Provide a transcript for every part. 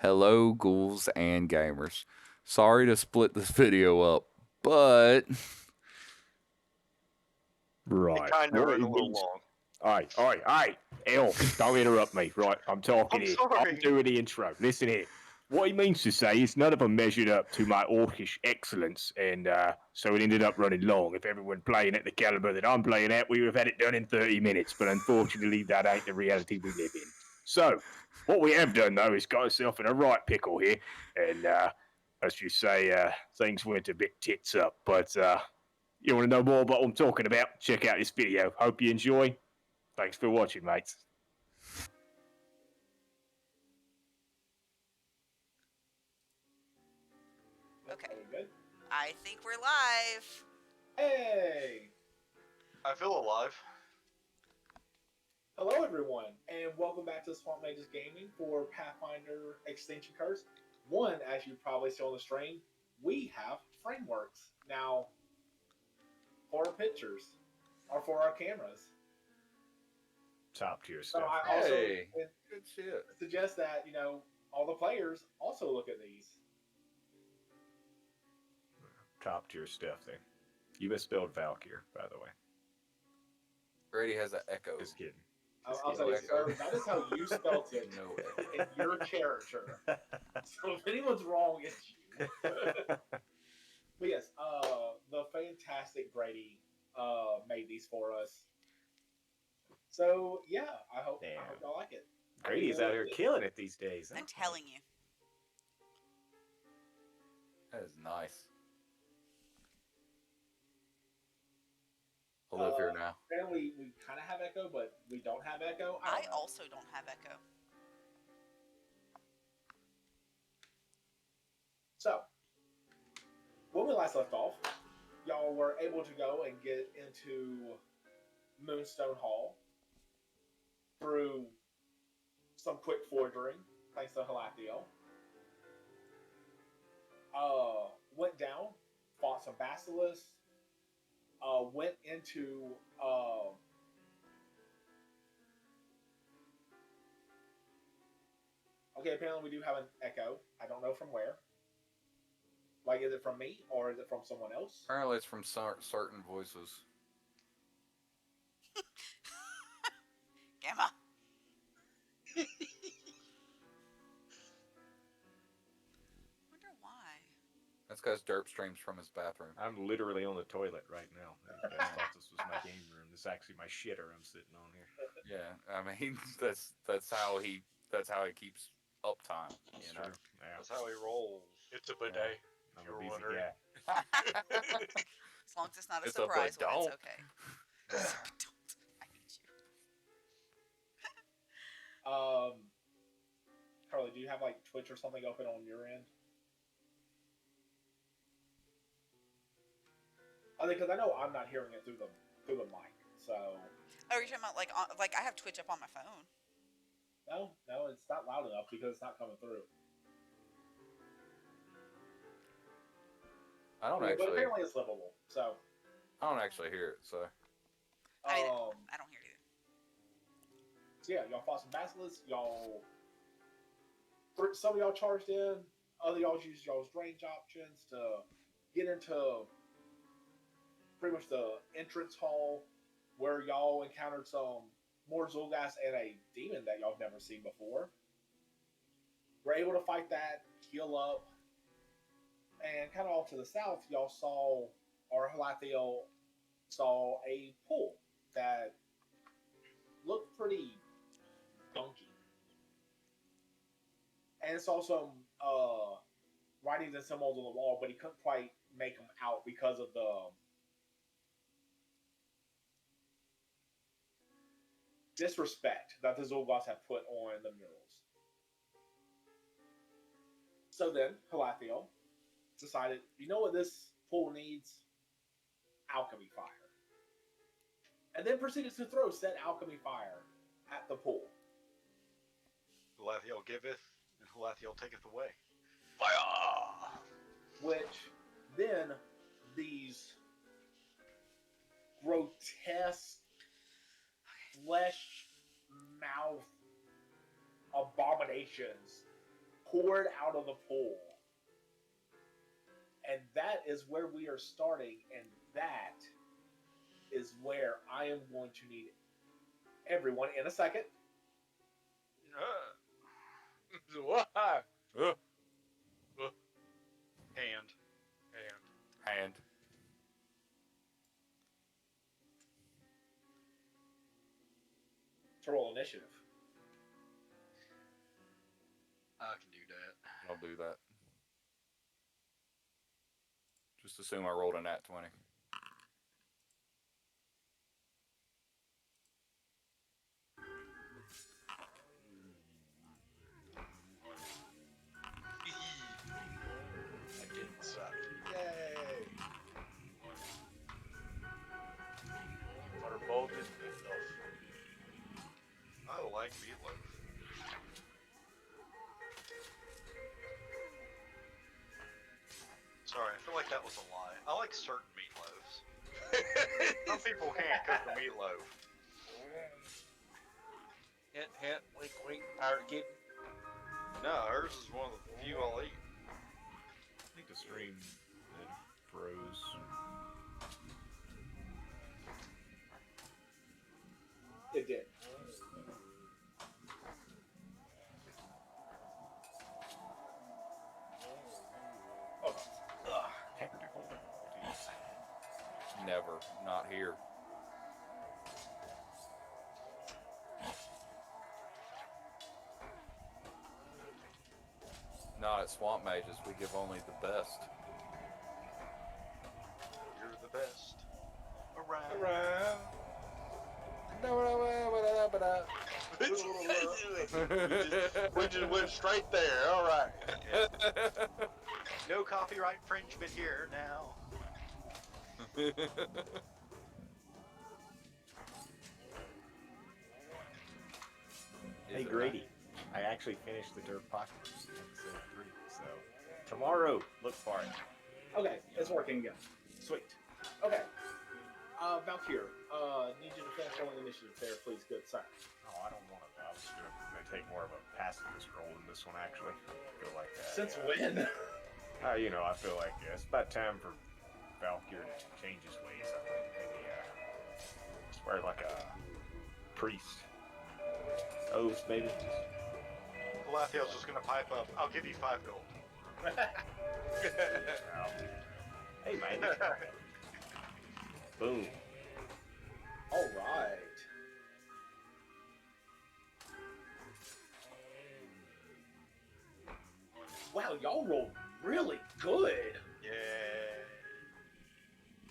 Hello, ghouls and gamers. Sorry to split this video up, but It Right. kind of What run it a little means. long. All right. Elf, don't interrupt me. Right, I'm talking I'm here. I'm sorry. doing the intro. Listen here. What he means to say is none of them measured up to my orcish excellence, and so it ended up running long. If everyone playing at the caliber that I'm playing at, we would have had it done in 30 minutes. But unfortunately, that ain't the reality we live in. So, what we have done though is got ourselves in a right pickle here, and let's just say things went a bit tits up. But you want to know more about what I'm talking about? Check out this video. Hope you enjoy. Thanks for watching, mates. Okay. Are we good? I think we're live. Hey! I feel alive. Hello, everyone, and welcome back to Swamp Mages Gaming for Pathfinder Extinction Curse. One, as you probably saw on the stream, we have frameworks. Now, for our pictures, or for our cameras. Top tier So stuff. I also hey, good shit. suggest that, all the players also look at these. Top tier stuff there. You misspelled Valkyr, by the way. Grady has an echo. Just kidding. I'll tell you, echo. sir, that is how you spelt it No echo. in your character. So if anyone's wrong, it's you. But yes, the fantastic Brady made these for us. So yeah, I hope y'all like it. Grady's out here killing it these days. Huh? I'm telling you. That is nice. I'll live here now. Apparently, we kind of have echo, but we don't have echo. I don't know. also don't have echo. So, when we last left off, y'all were able to go and get into Moonstone Hall through some quick forgery, thanks to Halathiel. Went down, fought some basilisks, went into okay, apparently we do have an echo. I don't know from where. Like, is it from me or is it from someone else? Apparently, it's from certain voices. Gamma. Wonder why. That's because Derp streams from his bathroom. I'm literally on the toilet right now. I thought this was my game room. This is actually my shitter I'm sitting on here. Yeah, I mean that's how he keeps uptime. That's You know. true. Yeah. That's how he rolls. It's a bidet. I'm You're a busy wondering. guy. As long as it's not a It's a surprise when it's badonk. okay. I hate you. Carly, do you have like Twitch or something open on your end? I think because I know I'm not hearing it through the mic. So. Oh, you're talking about like I have Twitch up on my phone. No, it's not loud enough because it's not coming through. I don't But actually. apparently it's livable. So. I don't actually hear it. So. I don't hear it either. So yeah, y'all fought some basilisks. Some of y'all charged in. Other y'all used y'all's range options to get into pretty much the entrance hall where y'all encountered some more Zulgas and a demon that y'all have never seen before. Were able to fight that, heal up, and kind of off to the south, y'all saw, or Halathiel saw a pool that looked pretty gunky. And saw some writings and symbols on the wall, but he couldn't quite make them out because of the disrespect that the Zulgas have put on the murals. So then, Halathiel decided, you know what this pool needs? Alchemy fire. And then proceeded to throw said alchemy fire at the pool. Halathiel giveth, and Halathiel taketh away. Fire! Which then these grotesque flesh mouth abominations poured out of the pool. And that is where we are starting, and that is where I am going to need everyone in a second. Why? Uh, Hand. hand. To roll initiative. I can do that. I'll do that. Just assume I rolled a nat 20. I didn't suck. Yay! Butterbolt is meatloaf. I like meatloaf. Sorry, I feel like that was a lie. I like certain meatloaves. Some people can't cook a meatloaf. Hint, hint, wink, wink, pirate kid. No, hers is one of the few I'll eat. I think the stream froze. It did. Technical difficulties. Never. Not here. Not at Swamp Mages. We give only the best. You're the best around. We just went straight there. All right. No copyright infringement here now. Hey Grady, I actually finished the Dirt Apocalypse episode 3, so tomorrow, look for it. Okay, it's working again. Sweet. Okay. Valkyr, need you to finish rolling initiative there, please, good sir. Oh, I don't want to. I was going to take more of a pacifist role in this one, actually. I feel like that. Since when? You know, I feel like it's about time for Valkyr to change his ways. I think maybe swear like a priest. Oath, maybe. Galathiel's just gonna pipe up. I'll give you 5 gold. Well, hey, man. Boom. All right. Wow, y'all rolled really good. Yeah.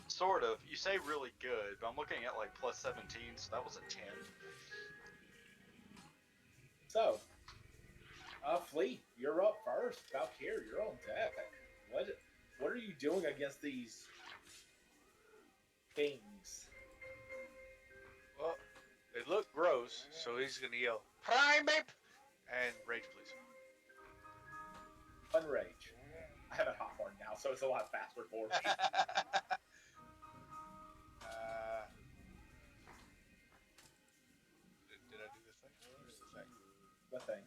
Sort of. You say really good, but I'm looking at like plus 17, so that was a 10. So, Flea, you're up first. Valkyr, you're on deck. What are you doing against these things? Well, they look gross, so he's gonna yell, "Primate!" and rage, please. Unrage. I have a hot horn now, so it's a lot faster for me. Did I do the thing? Where's the thing? The thing.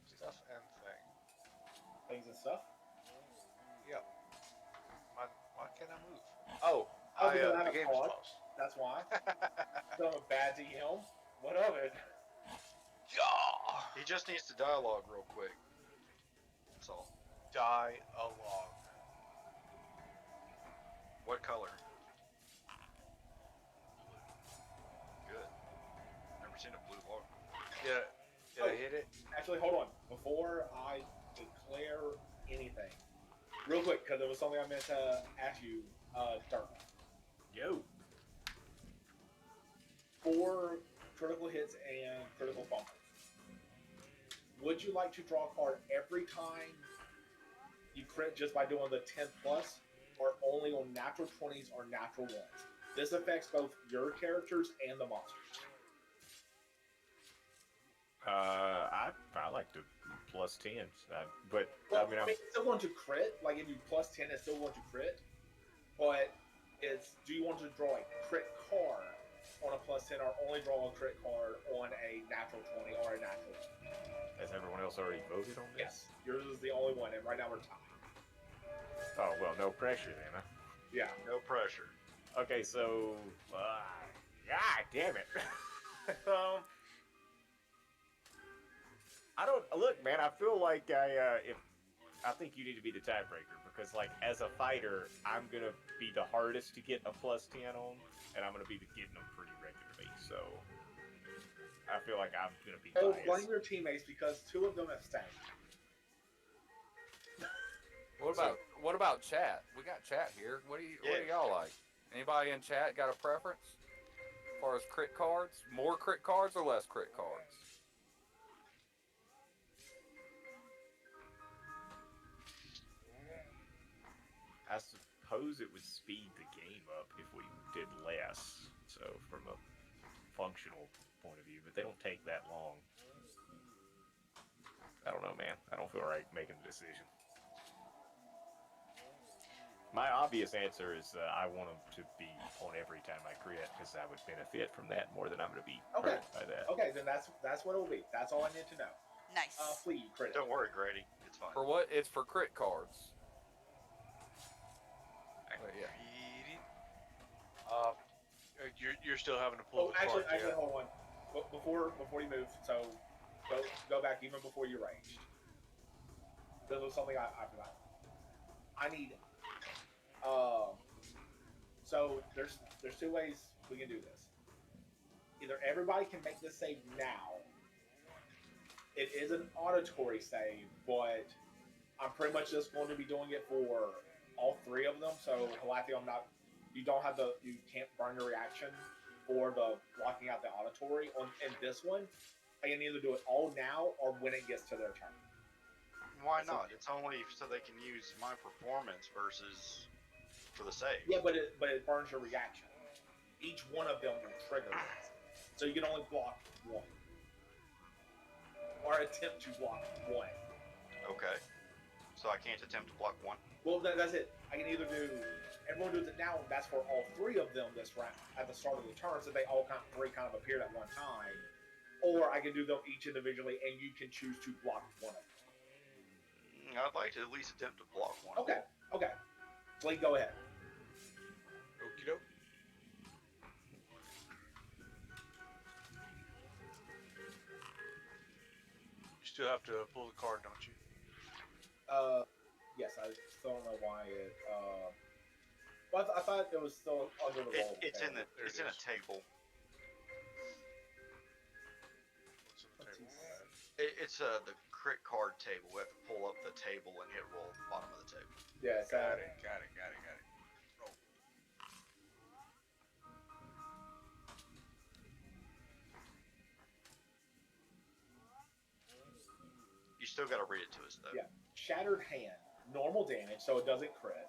Stuff and thing. Things and stuff. Yep. Why can't I move? Oh, Oh, because I have the a game's pause. closed. That's why. So I'm a bad DM. What of it? Yeah! He just needs to dialogue real quick. That's all. Die along. What color? Good. Never seen a blue log. Did I hit it? Actually, hold on. Before I declare anything, real quick, because it was something I meant to ask you, Dirk. Yo. 4 critical hits and critical fumbles. Would you like to draw a card every time you crit just by doing the 10 plus, or only on natural 20s or natural 1s? This affects both your characters and the monsters. I like the plus 10s, but Well, I mean, it's still going to crit. Like, if you plus 10, it's still going to crit. But it's, do you want to draw a crit card on a +10 are only draw a crit card on a natural 20 or a natural 20. Has everyone else already voted on this? Yes, yours is the only one, and right now we're tied. Oh, well, no pressure then, huh? Yeah. No pressure. Okay, so, God damn it. I don't, look, man, I feel like I think you need to be the tiebreaker because, like, as a fighter, I'm gonna be the hardest to get a +10 on, and I'm gonna be getting them pretty regularly. So I feel like I'm gonna be Oh, biased. blame your teammates because 2 of them have stayed. What about chat? We got chat here. What do y'all like? Anybody in chat got a preference as far as crit cards? More crit cards or less crit cards? I suppose it would speed the game up if we did less. So from a functional point of view, but they don't take that long. I don't know, man. I don't feel right making the decision. My obvious answer is I want them to be on every time I crit because I would benefit from that more than I'm going to be hurt by that. Okay, then that's what it will be. That's all I need to know. Nice. Please, crit. Don't worry, Grady. It's fine. For what? It's for crit cards. Yeah. You're still having to pull Oh, the actually, card. hold on. Before you move, so go back even before you raged. This was something I forgot. I need. So there's 2 ways we can do this. Either everybody can make this save now. It is an auditory save, but I'm pretty much just going to be doing it for all 3 of them. So Halathi, you can't burn your reaction for the blocking out the auditory. In this one, I can either do it all now or when it gets to their turn. Why not? It's only so they can use my performance versus for the save. Yeah, but it burns your reaction. Each one of them will trigger this, so you can only block 1 or attempt to block 1. Okay. So I can't attempt to block 1. Well, that's it. I can either do. Everyone does it now. That's for all 3 of them this round at the start of the turn, so they all kind of appeared at one time. Or I can do them each individually, and you can choose to block 1 of them. I'd like to at least attempt to block 1. Okay. Blake, go ahead. Okie doke. You still have to pull the card, don't you? Yes, I still don't know why it. Well, I thought it was still under the roll. It's in a table. What's on the table? It's the crit card table. We have to pull up the table and hit roll at the bottom of the table. Yeah, Got it. Roll. You still got to read it to us though. Yeah. Shattered hand, normal damage, so it doesn't crit.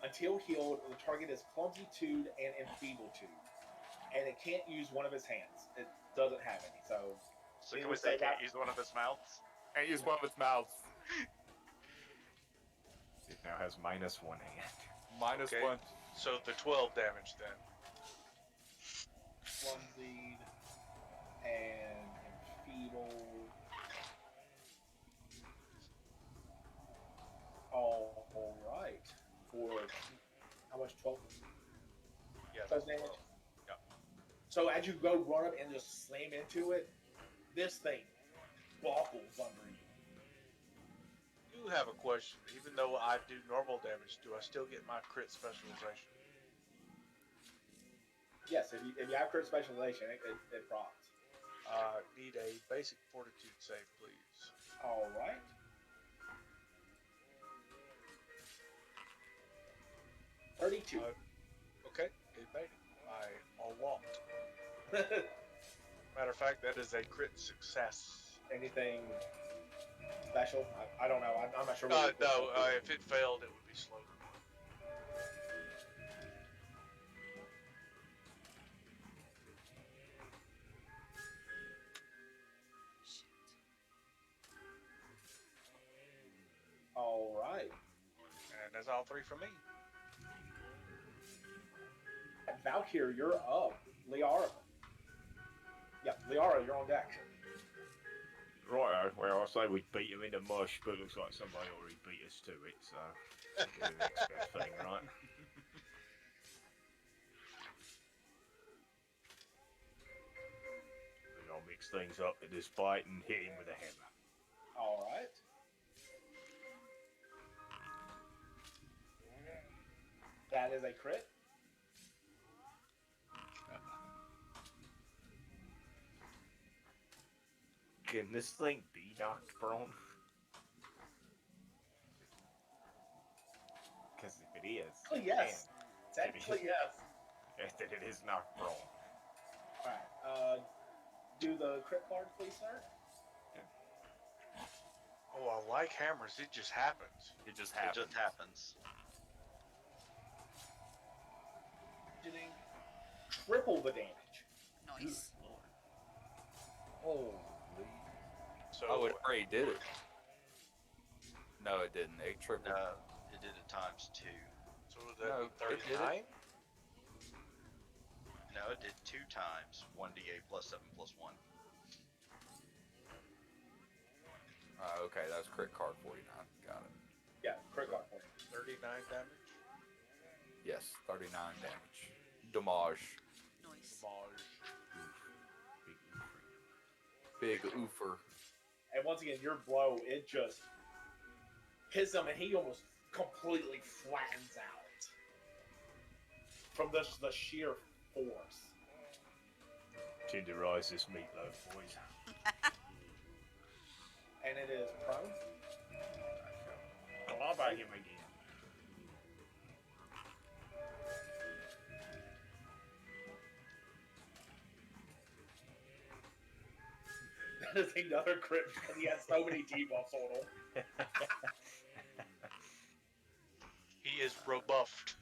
Until healed, the target is clumsy-toed and enfeebled-toed, and it can't use one of his hands. It doesn't have any, so. So can we say can't use one of his mouths? Can't use one of its mouths. It now has -1 hand. Minus Okay. 1. So the 12 damage then. Clumsied and enfeebled. All right. For how much? 12? Yeah. 12 damage? Yep. So as you go run up and just slam into it, this thing boggles under you. I do have a question. Even though I do normal damage, do I still get my crit specialization? Yes, if you have crit specialization, it procs. Need a basic fortitude save, please. All right. $32. Okay, it made it. I walked. Matter of fact, that is a crit success. Anything special? I don't know. I'm not sure. No, if it failed, it would be slow. All right. And that's all 3 from me. Valkyr, you're up. Liara. Yeah, Liara, you're on deck. Right, well, I say we beat him into mush, but it looks like somebody already beat us to it, so we'll do the next best thing, right? I'll mix things up at this fight and hit him with a hammer. All right. That is a crit. Can this thing be knocked prone? Because if it is, Oh, yes. Technically, yes. then it is knocked prone. All right. Do the crit card, please, sir. Oh, I like hammers. It just happens. It just It happens. just happens. Doing triple the damage. Nice. Holy. So Oh, it already did it. No, it didn't. It tripled. No, it did it times 2. So was that No, it did it. 39? No, it did 2 times 1d8 plus 7 plus 1. Okay, that was crit card 49. Got it. Yeah, crit card for you. 39 damage. Yes, 39 damage. Damage. Nice. Damage. Big oofer. And once again, your blow, it just hits him, and he almost completely flattens out from the sheer force. Tenderize this meatloaf, boys. And it is prone. I'll back him again. That is another crit because he has so many debuffs on him. He is rebuffed.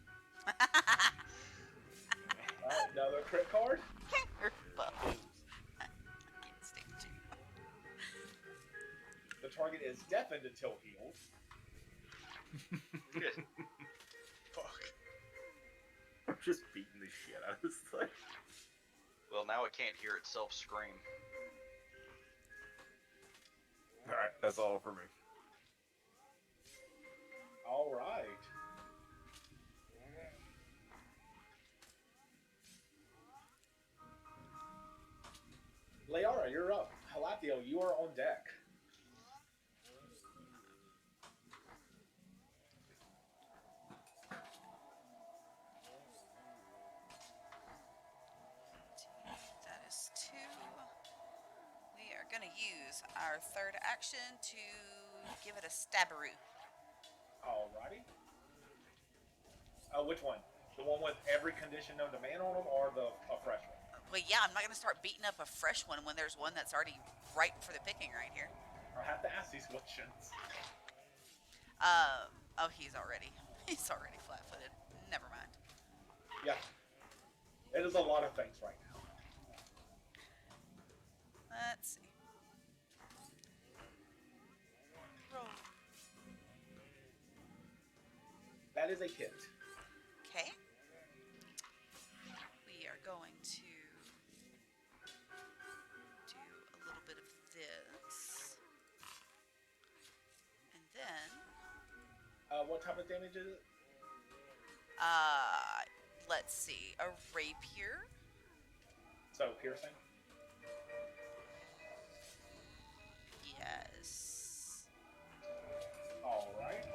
Another crit card. Can't stand you. The target is deafened until healed. Fuck. I'm just beating the shit out of this thing. Well, now it can't hear itself scream. Alright, that's all for me. All right. Liara, you're up. Halatio, you are on deck. That is 2. We are going to use our third action to give it a stabberoo. Alrighty. Which one? The one with every condition known to man on them, or a fresh one? Well, yeah, I'm not going to start beating up a fresh one when there's one that's already ripe for the picking right here. I have to ask these questions. Oh, he's already flat-footed. Never mind. Yeah. It is a lot of things right now. Let's see. Roll. That is a hit. Okay. We are going to do a little bit of this. And then, What type of damage is it? let's see. A rapier. So, piercing? Yes. Alright.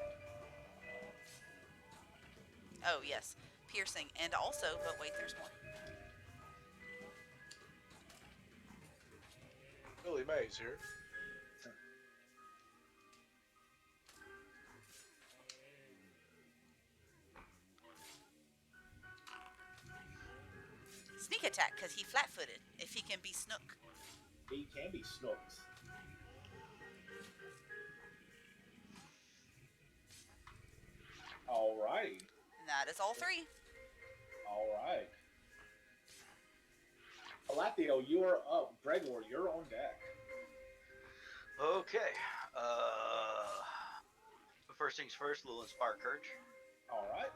Oh, yes. Piercing. And also, but wait, there's more. Billy Mays here. Sneak attack, because he flat-footed. If he can be snook. He can be snooks. Alrighty. And that is all 3. Alright. Halatio, you are up. Gregor, you're on deck. Okay. First things first, a little Inspire Courage. Alright.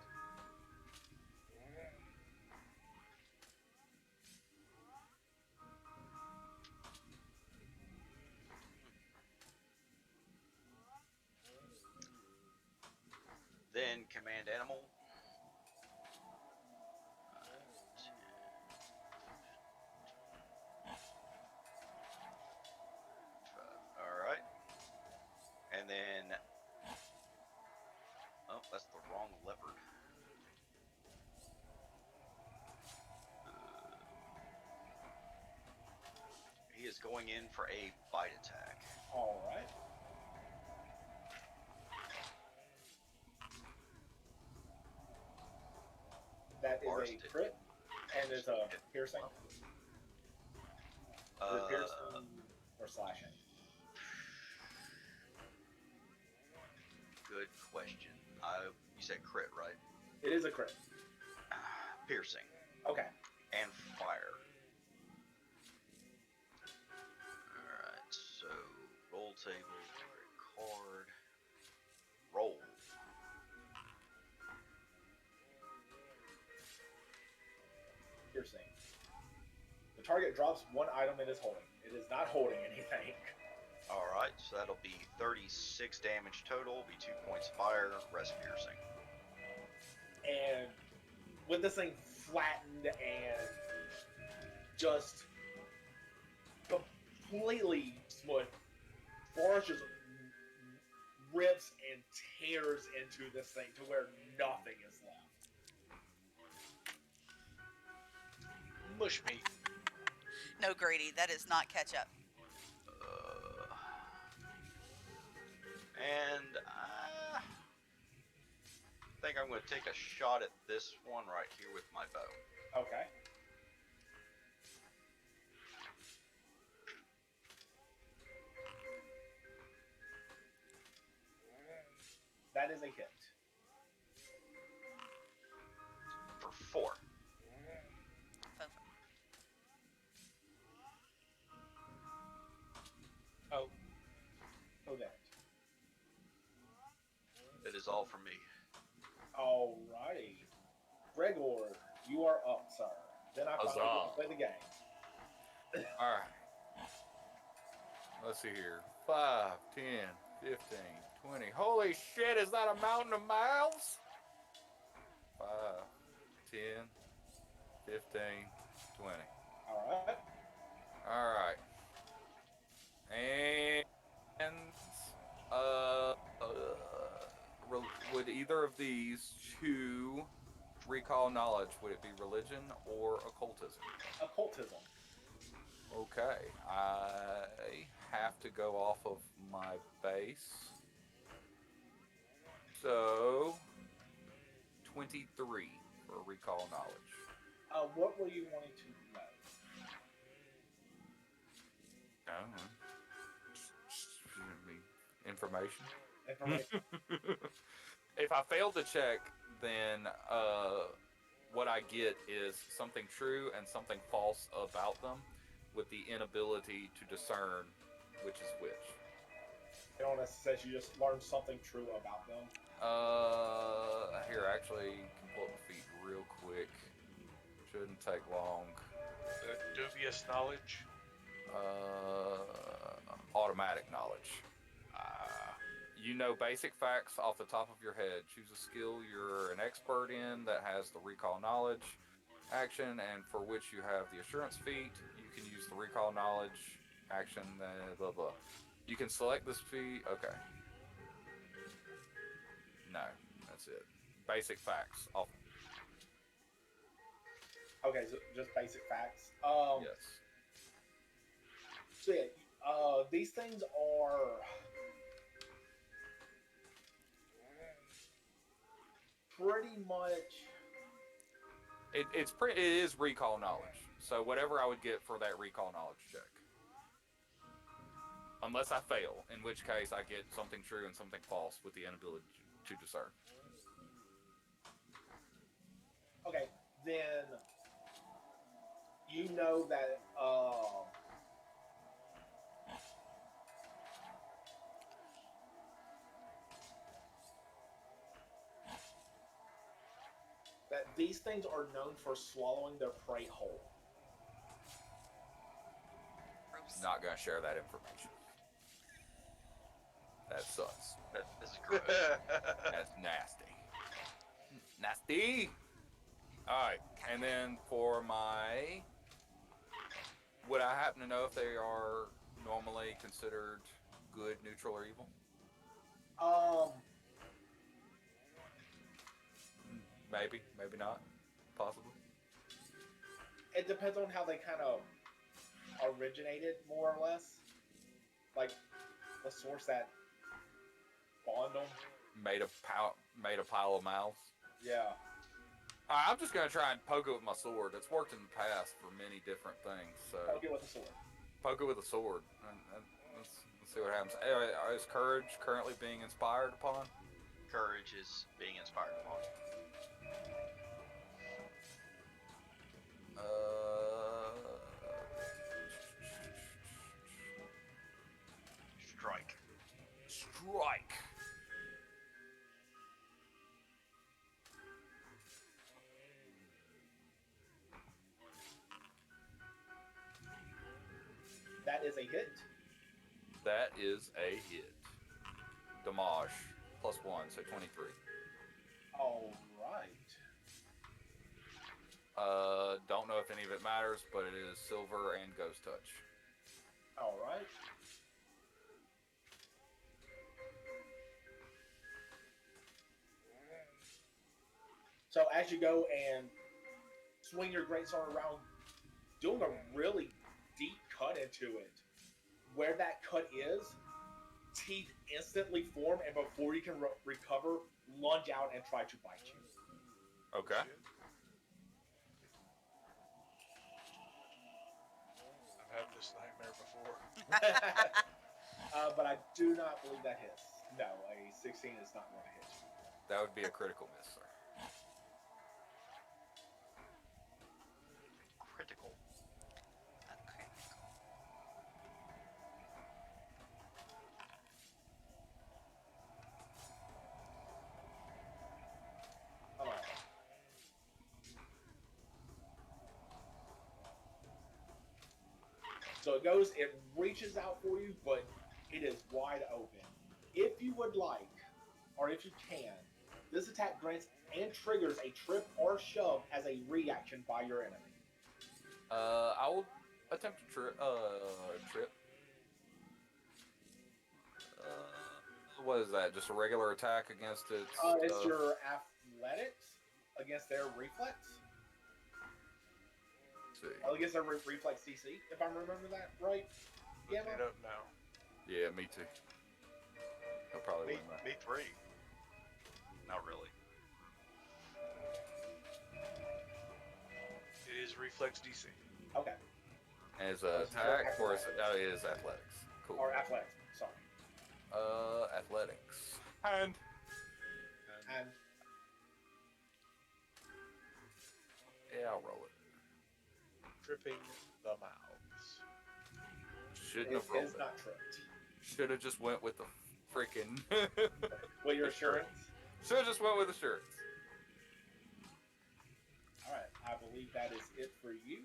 command animal. Alright. And then... Oh, that's the wrong leopard. He is going in for a bite attack. All right. That is Bars a did. crit, and it's a piercing. Is it piercing or slashing? Good question. You said crit, right? It is a crit. Piercing. Okay. And fire. Alright, so roll table, card, roll. Piercing. The target drops one item it is holding. It is not holding anything. Alright, so that'll be 36 damage total, be 2 points fire, rest piercing. And with this thing flattened and just completely smushed, Forrest just rips and tears into this thing to where nothing is left. Mush meat. No, Grady, that is not ketchup. And I think I'm going to take a shot at this one right here with my bow. Okay. That is a hit. For 4. Oh, Oh, that. It is all for me. Alrighty. Gregor, you are up, sir. Then I finally get to play the game. Alright. Let's see here. 5, 10, 15, 20. Holy shit, is that a mountain of mouths? 5, 10, 15, 20. Alright. Alright. And would either of these two recall knowledge? Would it be religion or occultism? Occultism. Okay, I have to go off of my base. So 23 for recall knowledge. What were you wanting to know? I don't know. Information. Information. If I fail to check, then what I get is something true and something false about them, with the inability to discern which is which. Illness says you just learned something true about them. Here, actually, can pull up my feet real quick. Shouldn't take long. dubious knowledge. Automatic knowledge. You know basic facts off the top of your head. Choose a skill you're an expert in that has the recall knowledge action, and for which you have the assurance feat. You can use the recall knowledge action, blah blah. You can select this feat. Okay. No, that's it. Basic facts. Off. Okay, so just basic facts. Yes. So yeah, these things are pretty much. It is recall knowledge. So whatever I would get for that recall knowledge check. Unless I fail, in which case I get something true and something false with the inability to discern. Okay, then you know that that these things are known for swallowing their prey whole. Gross. Not gonna share that information. That sucks. This is gross. That's nasty. Nasty. All right, and then for my, would I happen to know if they are normally considered good, neutral, or evil? Um, Maybe, maybe not, possibly. it depends on how they kind of originated, more or less. Like the source that spawned them. Made a pile of mouths. Yeah. All right, I'm just gonna try and poke it with my sword. It's worked in the past for many different things. So Poke it with a sword. poke it with a sword. And let's see what happens. Is courage currently being inspired upon? Courage is being inspired upon. Strike. Strike. That is a hit. That is a hit. Damage +1, so 23. All right. Don't know if any of it matters, but it is silver and ghost touch. All right. So as you go and swing your greatsword around, doing a really deep cut into it, where that cut is, teeth instantly form, and before you can recover, lunge out and try to bite you. Okay. I've had this nightmare before. But I do not believe that hits. No, a 16 is not going to hit you. That would be a critical miss, sir. Critical. Okay. All right. So it goes, it reaches out for you, but it is wide open. If you would like, or if you can, this attack grants and triggers a trip or shove as a reaction by your enemy. I will attempt to trip. What is that? Just a regular attack against its. It's your athletics against their reflex. See. Against their reflex DC, if I remember that right. Yeah, Looking it up now. Yeah, me too. I'll probably Me, win that. me three. Not really. It is reflex DC. Okay. As an attack, or is it is athletics? Cool. Or athletics, sorry. Athletics. And And yeah, I'll roll it. Tripping the mouths. Shouldn't it have rolled is it. not tripped. Should have just went with the freaking. With your assurance. Should have just went with assurance. Alright, I believe that is it for you.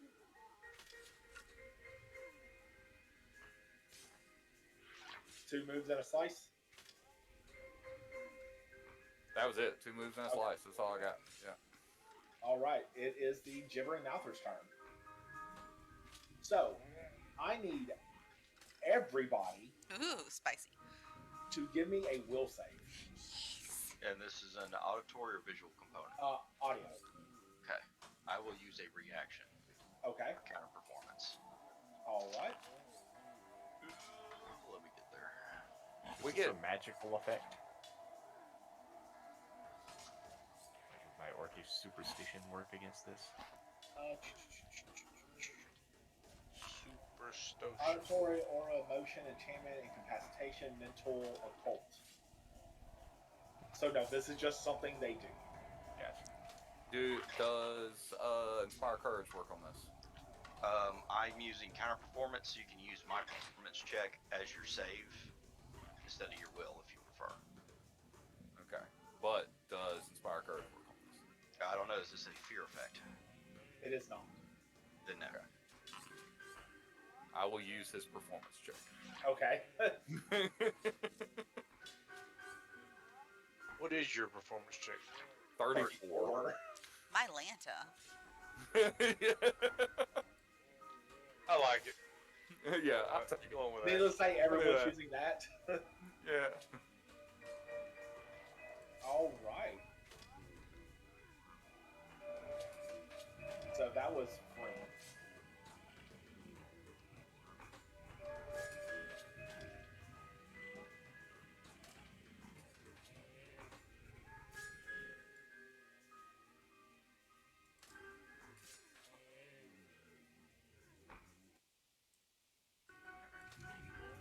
Two moves and a slice. That was it. 2 moves and a Okay. slice. That's all I got. Yeah. Alright, it is the Gibbering Mouther's turn. So, I need everybody Ooh, spicy. to give me a will save. And this is an auditory or visual component. Audio. Okay. I will use a reaction Okay. for counter performance. Alright. Let me get there. We Is this get a magical effect. Like, might work if superstition work against this. Superstition. Auditory, aura, motion, enchantment, incapacitation, mental, occult. So no, this is just something they do. Gotcha. does Inspire Courage work on this? I'm using counter performance, so you can use my performance check as your save instead of your will if you prefer. Okay. But does Inspire Courage work on this? I don't know, is this a fear effect? It is not. Then no. I will use his performance check. Okay. What is your performance check? 34. My Lanta. I like it. Yeah, I'll take it. Going with Needless to say, everyone's Yeah. using that. Yeah. All right. So that was free.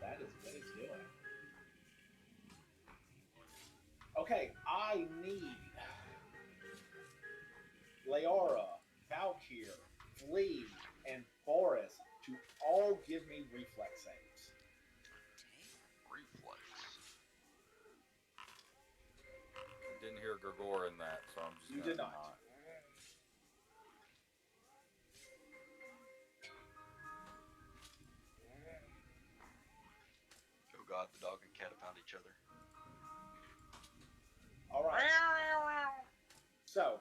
That is what it's doing. Okay, I need Leora, Valkyr, Flea, and Boris to all give me reflex saves. Reflex. Didn't hear Gregor in that, so I'm just You gonna did not. Oh God, the dog and cat have found each other. All right. So,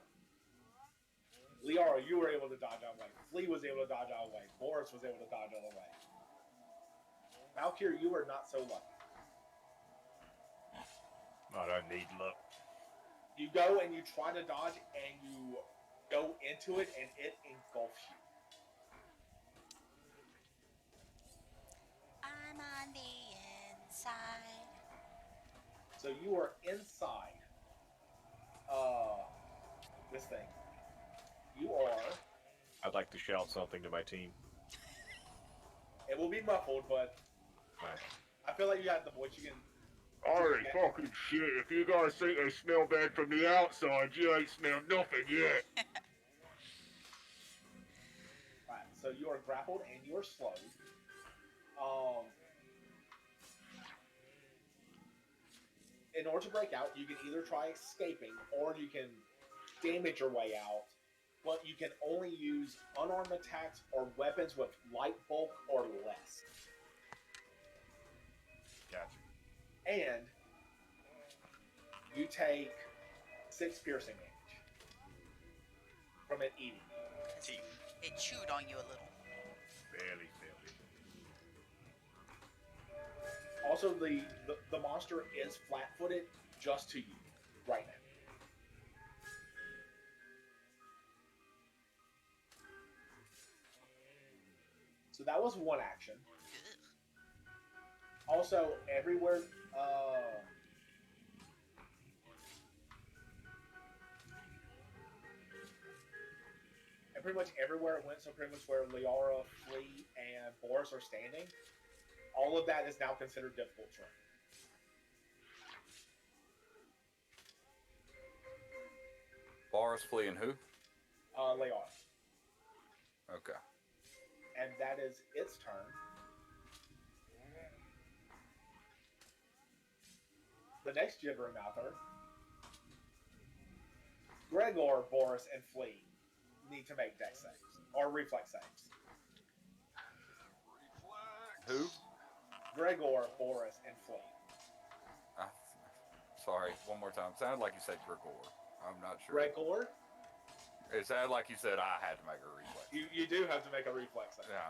Leora, you were able to dodge out of the way. Flea was able to dodge out of the way. Boris was able to dodge out of the way. Valkyr, you were not so lucky. I don't need luck. You go and you try to dodge, and you go into it, and it engulfs you. I'm on the inside. So you are inside this thing. You are. I'd like to shout something to my team. It will be muffled, but Right. I feel like you got the voice. You can. Holy fucking shit, if you guys think they smell bad from the outside, you ain't smelled nothing yet. Right. So you are grappled and you are slowed. In order to break out, you can either try escaping or you can damage your way out. But you can only use unarmed attacks or weapons with light bulk or less. Gotcha. And you take 6 piercing damage from it eating you. Teeth. It chewed on you a little. Barely felt it. Also, the monster is flat-footed just to you right now. So that was one action. Also, everywhere, and pretty much everywhere it went, so pretty much where Liara, Flea, and Boris are standing, all of that is now considered difficult terrain. Boris, Flea, and who? Liara. Okay. And that is its turn. The next Jibbermouther, Gregor, Boris, and Flea need to make dex saves or reflex saves. Who? Gregor, Boris, and Flea. Sorry, one more time. Sounded like you said Gregor. I'm not sure. Gregor, It sounded like you said I had to make a reflex. you do have to make a reflex save. Yeah.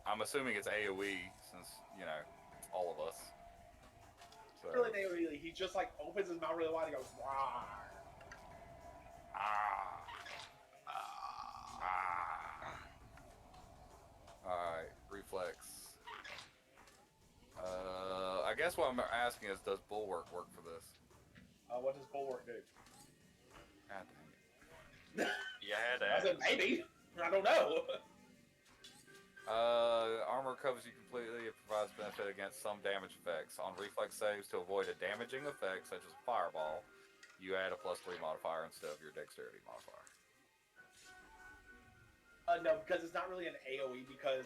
I'm assuming it's AoE since, you know, all of us. So. Really, AoE, he just like opens his mouth really wide and goes, "Rawr." Alright, reflex. I guess what I'm asking is, does Bulwark work for this? What does Bulwark do? God dang it. You had to I ask. said, maybe. I don't know. Armor covers you completely. It provides benefit against some damage effects. On reflex saves, to avoid a damaging effect, such as a fireball, you add a +3 modifier instead of your dexterity modifier. No, because it's not really an AoE because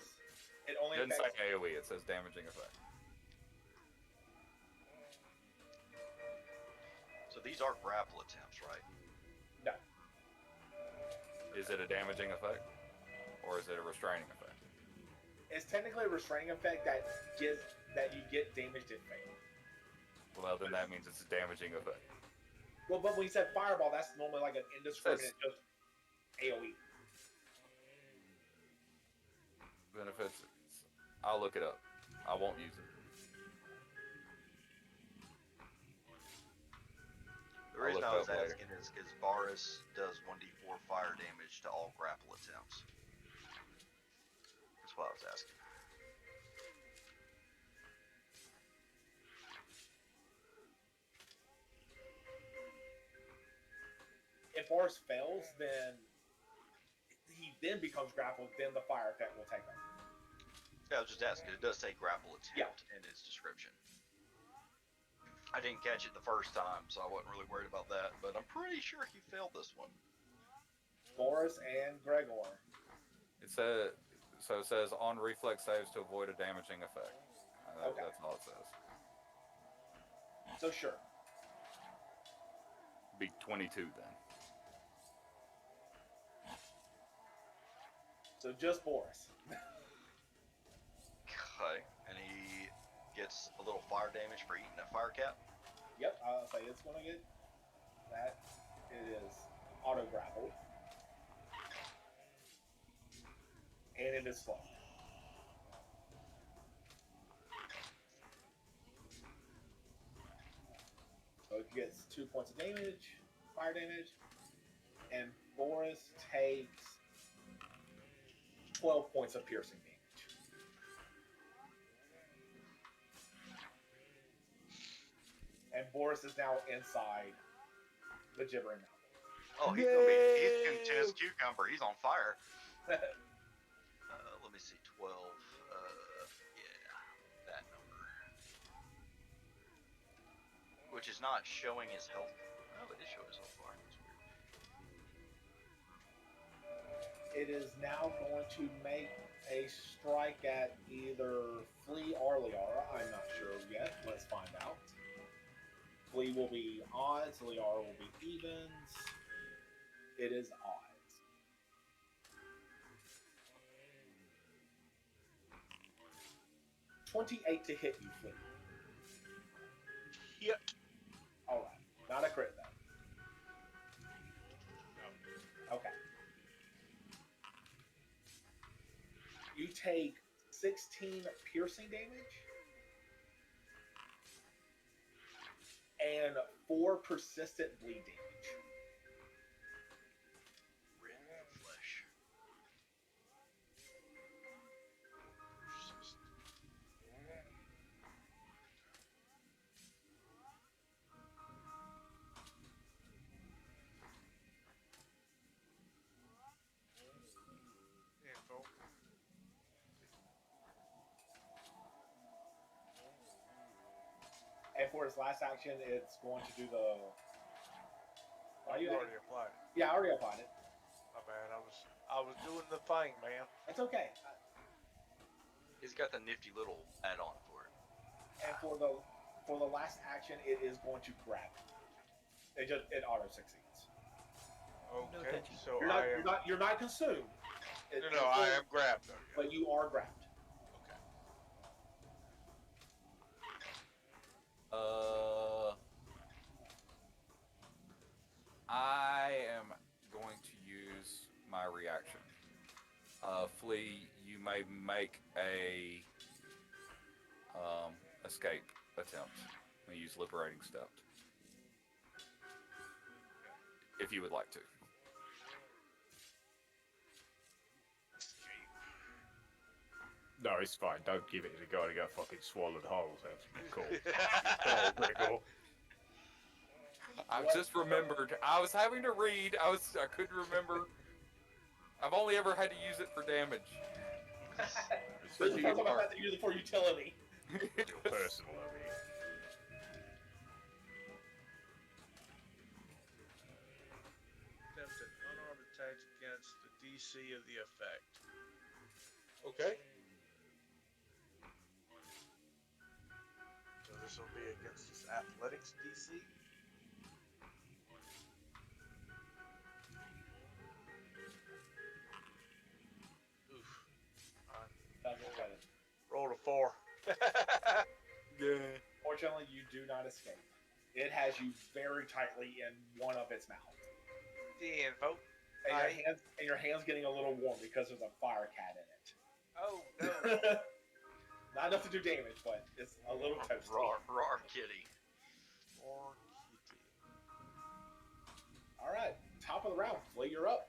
it only It didn't say affects... AoE, it says damaging effect. So these are grapple attempts, right? No. Is it a damaging effect? Or is it a restraining effect? It's technically a restraining effect that you get damaged if failed. Well, then that means it's a damaging effect. Well, but when you said fireball, that's normally like an indiscriminate just AoE. Benefits. I'll look it up. I won't use it. The I'll reason look I was it up later. asking is because Varus does 1d4 fire damage to all grapple attempts. That's why I was asking. If Boris fails, then he then becomes grappled. Then the fire effect will take over. Yeah, I was just asking. It does say grapple attempt in its description. I didn't catch it the first time, so I wasn't really worried about that. But I'm pretty sure he failed this one. Boris and Gregor. It says so. It says on reflex saves to avoid a damaging effect. Okay. That's all it says. So sure. Be 22 then. So just Boris. Okay, and he gets a little fire damage for eating that fire cap. Yep, I'll say it's gonna get that. It is auto grappled. And it is slow. So it gets 2 points of damage, fire damage, and Boris takes 12 points of piercing damage. And Boris is now inside the gibbering mountain. Oh, he's content as cucumber. He's on fire. Let me see, 12. Yeah, that number. Which is not showing his health. Oh, it is showing his health bar. That's weird. It is now going to make a strike at either Flea or Liara. I'm not sure yet. Let's find out. Flea will be odds, Liara will be evens. It is odds. $28 to hit you, Flea. Yep. Alright. Not a crit, though. Okay. You take 16 piercing damage and 4 persistent bleed damage. Rend the flesh. Info. And for his last action, it's going to do the. Are you? You already applied it. Yeah, I already applied it. My bad. I was doing the thing, man. It's okay. He's got the nifty little add-on for it. And for the last action, it is going to grab. It auto succeeds. Okay, so You're not consumed. No, I am grabbed though. Yeah. But you are grabbed. Okay. I am going to use my reaction. Flea, you may make a escape attempt. I'm going to use liberating step. If you would like to. No, it's fine. Don't give it to the guy that got fucking swallowed whole. That's cool. Pretty cool. I just remembered. I was having to read. I couldn't remember. I've only ever had to use it for damage. This is something I've had to use it for utility. Real personal, I mean. Attempt an unarmed attack against the DC of the effect. Okay. So this will be against his athletics DC. Oof. That's okay. Rolled a 4. Yeah. Or Unfortunately, you do not escape. It has you very tightly in one of its mouths. The info. And your hand's getting a little warm because there's a fire cat in it. Oh no. Not enough to do damage, but it's a little toasty. Rar kitty. Or kitty. All right, top of the round. Flea, you're up.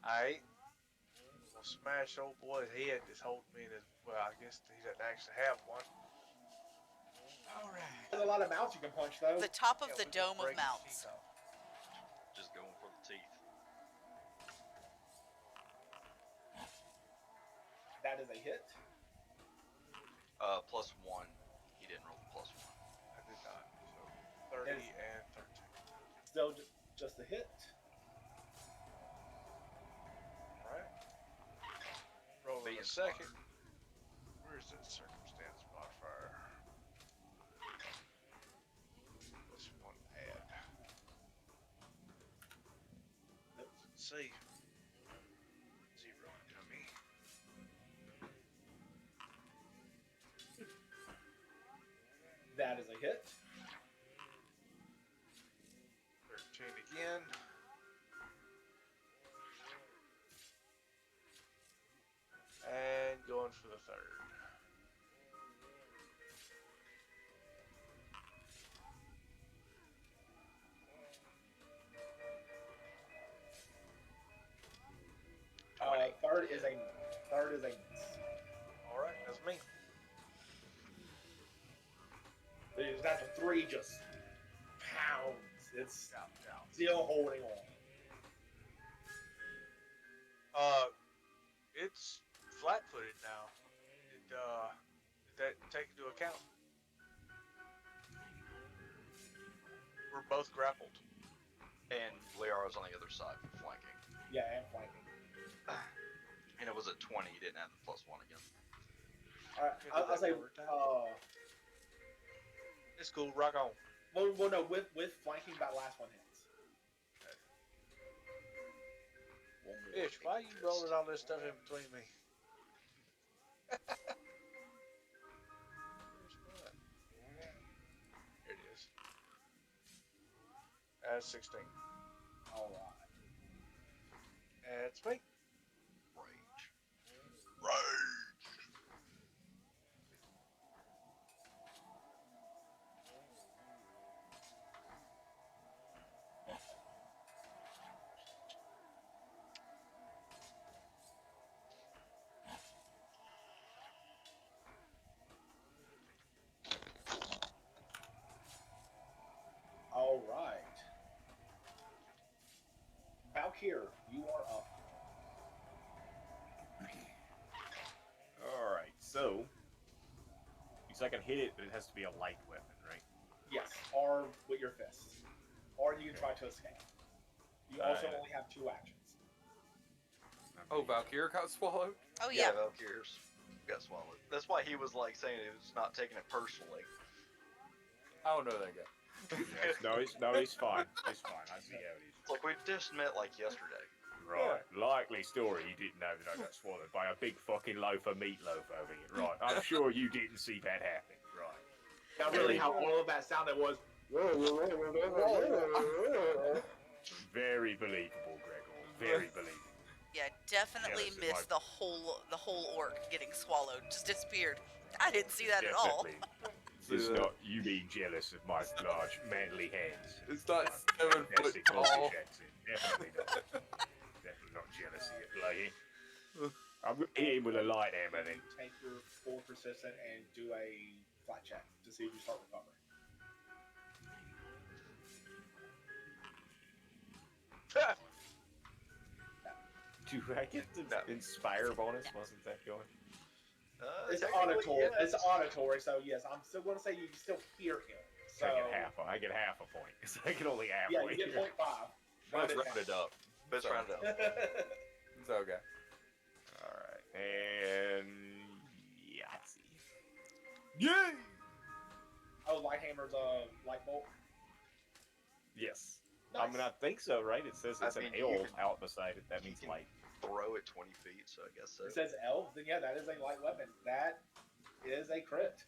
Alright. We'll smash old boy's head that's holding me in his. Well, I guess he doesn't actually have one. Alright. There's a lot of mouths you can punch, though. The top of Yeah, the we gonna dome of break his mouths. teeth off. Just going for the teeth. That is a hit. +1. He didn't roll the +1. I did not. So 30 and 13. Still just a hit. Alright. Rolling Being a second. Where's that circumstance modifier? This one add. Let's see. 0 dummy. That is a hit. 13 again. And going for the third. Third is a miss. Alright, that's me. That's a 3 just pounds. It's still holding on. It's flat-footed now. Did that take into account? We're both grappled. And Leara's on the other side for flanking. Yeah, and flanking. And it was at 20. He didn't have the +1 again. All right, I'll say. It's cool. Rock on. Well, no, with flanking, that last one hits. One more Ish, why are you fist. rolling all this stuff in between me? Here it is. That's 16. All right. That's me. Rage. Rage. All right. Valkyr, you are up. All right, so I can hit it, but it has to be a light weapon, right? Yes, or with your fist. Or you can try to escape. You also only have 2 actions. Oh, Valkyr got swallowed? Oh yeah. Valkyr's got swallowed. That's why he was like saying he was not taking it personally. I don't know that guy. No, it's fine. It's fine. I see how it is. Look, we just met like yesterday. Right. Likely story. You didn't know that I got swallowed by a big fucking loaf of meatloaf over here. Right. I'm sure you didn't see that happen. Right. Now, really, how all of that sounded was. Very believable, Gregor. Very believable. Yeah, definitely Jealous of missed my- the whole orc getting swallowed. Just disappeared. I didn't see that at all. Definitely. It's not you being jealous of my large manly hands. It's not My 7 foot fantastic tall. Scottish accent. Definitely not. Definitely not jealousy at play. I'm gonna hit him with a light hammer then. Take your full persistent and do a flat check to see if you start recovering. Do I get the inspire bonus? Wasn't that going? It's Technically, auditory. yes. It's auditory, so yes, I'm still going to say you can still hear him. So I get half a point because I can only yeah, halfway you get hear. 0.5. Let's Round round it up. Let's round it up. It's okay. All right, and Yahtzee. Yay! Oh, Lighthammer's a light bolt. Yes. Nice. I mean, I think so, right? It says it's I an mean, you L can- out beside it. That you means can- light. Throw it 20 feet, so I guess so. It says L, then yeah, that is a light weapon. That is a crit.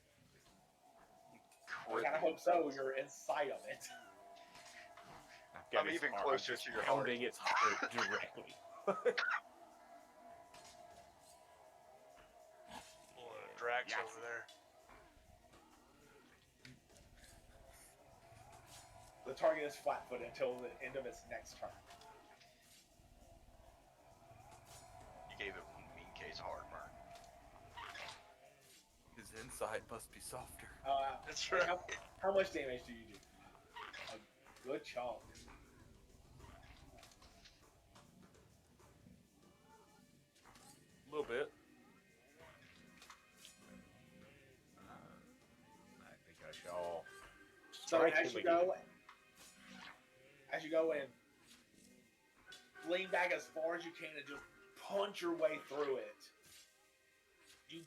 I with kind of you. hope so. You're inside of it. I've got I'm his even heart. closer I'm just to your heart. pounding its heart directly. Drax Yes. over there. The target is flat-footed until the end of its next turn. You gave it one mean case of heartburn. His inside must be softer. That's And right. how much damage do you do? A good chunk. A little bit. I think I shall. So strike as him you again. go and lean back as far as you can and just punch your way through it, you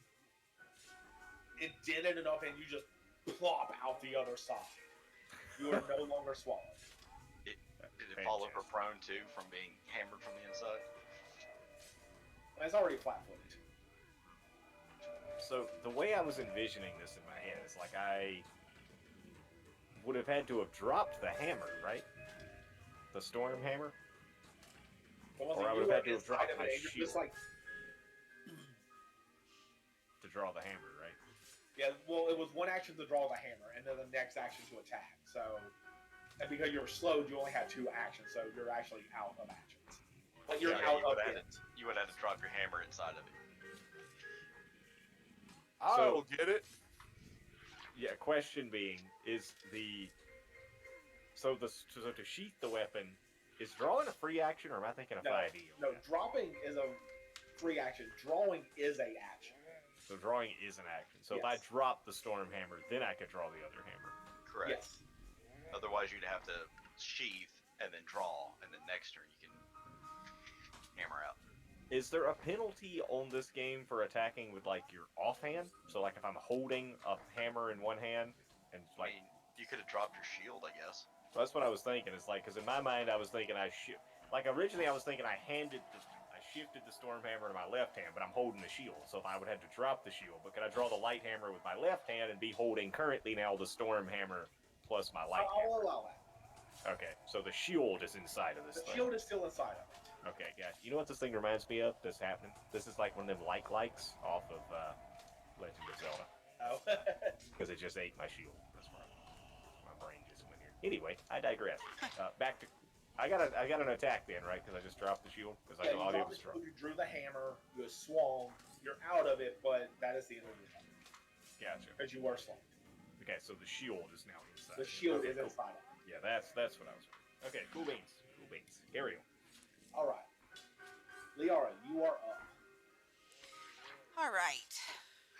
did it enough and you just plop out the other side. You are no longer swallowed. Did it fall over prone too from being hammered from the inside? And it's already flat-footed. So the way I was envisioning this in my head is like I would have had to have dropped the hammer, right? The storm hammer? But once Or I you would were have had to have inside dropped of my it, and you're shield just like, to draw the hammer, right? yeah, well, it was one action to draw the hammer, and then the next action to attack. So, and because you were slowed, you only had 2 actions, so you're actually out of actions. But you're Yeah, out you of would have it. You would have to drop your hammer inside of it. I'll get it. Yeah, question being, is the... So to sheath the weapon, is drawing a free action, or am I thinking of No, 5e? no, dropping is a free action. Drawing is a action. So drawing is an action. So if I Yes. drop the storm hammer, then I could draw the other hammer. Correct. Yes. Otherwise, you'd have to sheath and then draw, and then next turn you can hammer out. Is there a penalty on this game for attacking with like your offhand? So like if I'm holding a hammer in one hand and I like mean, you could have dropped your shield, I guess. that's what I was thinking. It's like because in my mind I was thinking like originally I was thinking I shifted the storm hammer to my left hand, but I'm holding the shield. So if I would have to drop the shield, but could I draw the light hammer with my left hand and be holding currently now the storm hammer plus my light I'll hammer? allow that. Okay, so the shield is inside of this The thing. shield is still inside of it. Okay, gotcha. You know what this thing reminds me of that's happening? This is like one of them likes off of Legend of Zelda. Oh. Because it just ate my shield. That's why my brain just went here. Anyway, I digress. Back to... I got an attack then, right? Because I just dropped the shield? Because Yeah, I you all I did dropped was the drop. shield, you drew the hammer, you swung, you're out of it, but that is the end of your turn. Gotcha. Because you were slung. Okay, so the shield is now inside. The shield Okay, is cool. inside of it. Yeah, that's what I was... Okay, cool beans. Cool beans. Carry on. Alright. Liara, you are up. All right.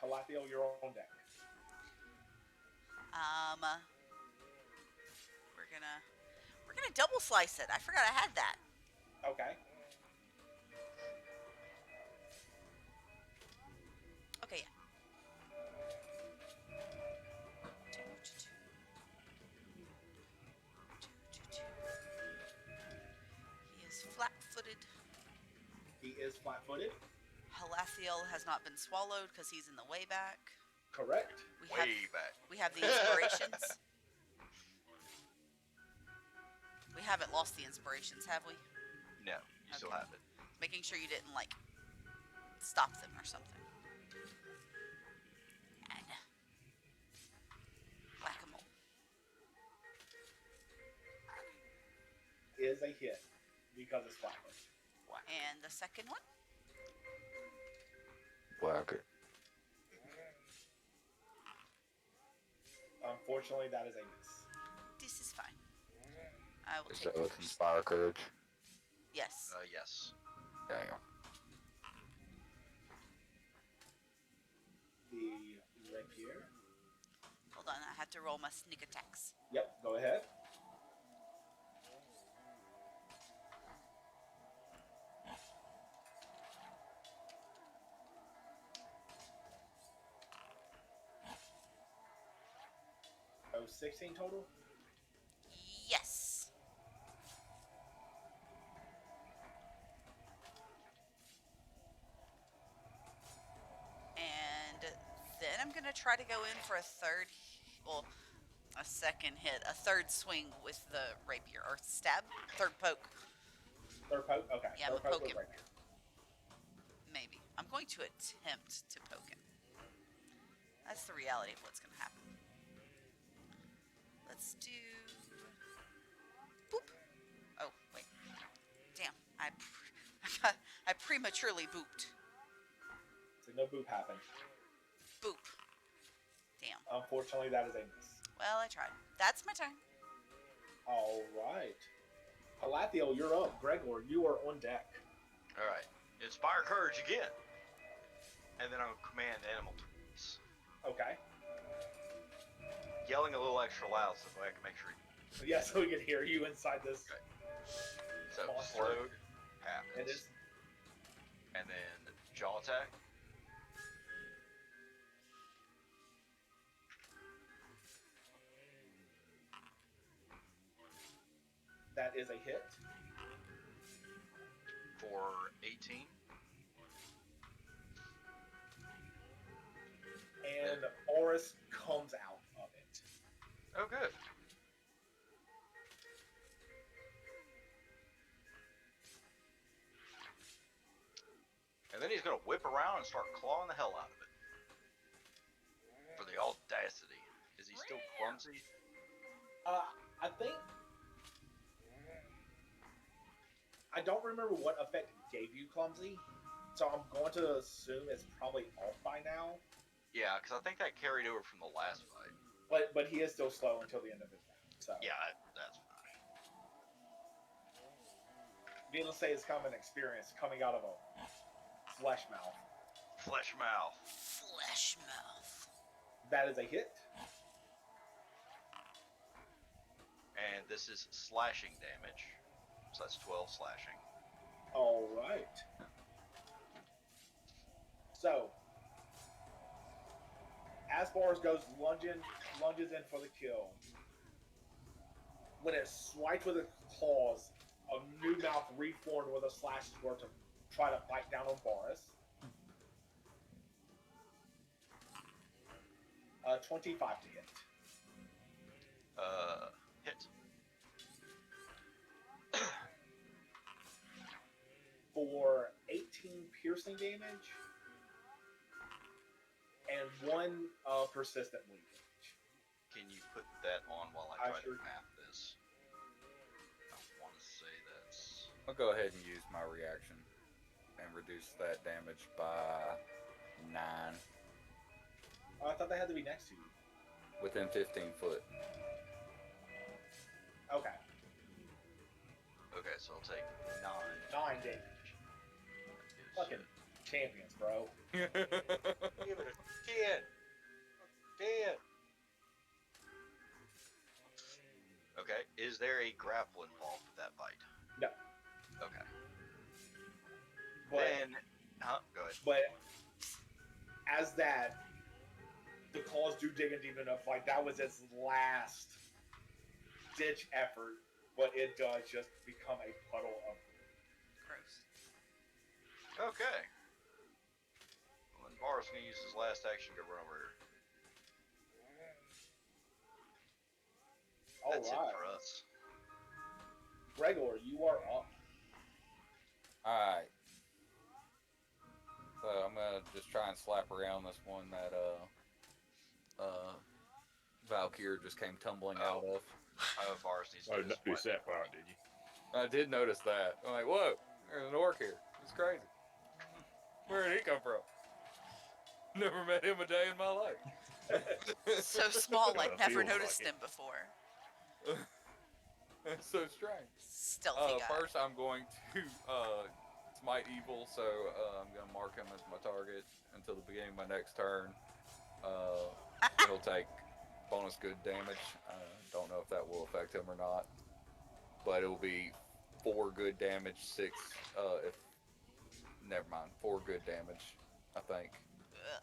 Calathiel, you're on deck. We're gonna double slice it. I forgot I had that. Okay. Okay, yeah. He is flat-footed. He is flat-footed. Halathiel has not been swallowed because he's in the way back. Correct. Way back. We have the inspirations. We haven't lost the inspirations, have we? No, you still Okay. have it. Making sure you didn't, like, stop them or something. And whack-a-mole. Is a hit because it's flat-footed. And the second one? Whack it. Unfortunately, that is a miss. This is fine. I will Is take that it with first. Inspire Courage? Yes. Yes. Damn. The rapier. Hold on, I have to roll my sneak attacks. Yep, go ahead. Oh, 16 total? Yes. And then I'm going to try to go in for a third. Well, a second hit, a third swing with the rapier or stab, third poke. Third poke? Okay. Yeah, I'm Third gonna poke poke with him. rapier. Maybe. I'm going to attempt to poke him. That's the reality of what's gonna happen. Let's do. Boop. Oh wait. Damn. I prematurely booped. So no boop happened. Boop. Damn. Unfortunately, that is a miss. Well, I tried. That's my turn. All right. Palathiel, you're up. Gregor, you are on deck. All right. Inspire courage again. And then I'll command animal twice. Okay. Yelling a little extra loud so I can make sure. Yeah, so we can hear you inside this. Okay. So Monster. slowed happens. It is. And then jaw attack. That is a hit. For 18. And Oris comes out of it. Oh, good. And then he's going to whip around and start clawing the hell out of it. For the audacity. Is he still clumsy? I think. I don't remember what effect gave you clumsy, so I'm going to assume it's probably off by now. Yeah, because I think that carried over from the last fight. But he is still slow until the end of his round. So Yeah, that's fine. needless to say, it's common experience coming out of a flesh mouth. Flesh mouth. Flesh mouth. That is a hit. And this is slashing damage. So that's 12 slashing. All right. So, Asbars lunges in for the kill. When it swipes with its claws, a new mouth reformed with a slash sword to try to bite down on Boris. 25 to hit. Hit. For 18 piercing damage and 1 persistent bleed damage. Can you put that on while I I try sure to map this? I want to say that's... I'll go ahead and use my reaction and reduce that damage by 9 I thought they had to be next to you. within 15 foot. Okay. Okay, so I'll take 9. 9 damage. Fucking champions, bro. Give it a 10. 10. Okay, is there a grapple involved with that bite? No. Okay. But, Then, go ahead. but as that, the claws do dig in deep enough. Like, that was its last ditch effort, but it does just become a puddle of. Gross. Okay. Well, then Boris gonna use his last action to run over here. That's Alright. it for us. Gregor, you are up. Alright. So I'm gonna just try and slap around this one that Valkyr just came tumbling out of. Boris needs to Oh, do his notice weapon. that part, did you? I did notice that. I'm like, whoa, there's an orc here. It's crazy. Where did he come from? Never met him a day in my life. So small, Yeah, I've it never feels noticed like it. him before. It's so strange. Stealthy guy. First, I'm going to smite evil, so I'm going to mark him as my target until the beginning of my next turn. He'll take bonus good damage. Don't know if that will affect him or not, but it will be 4 good damage, 6 if. Never mind, 4 good damage, I think. Ugh.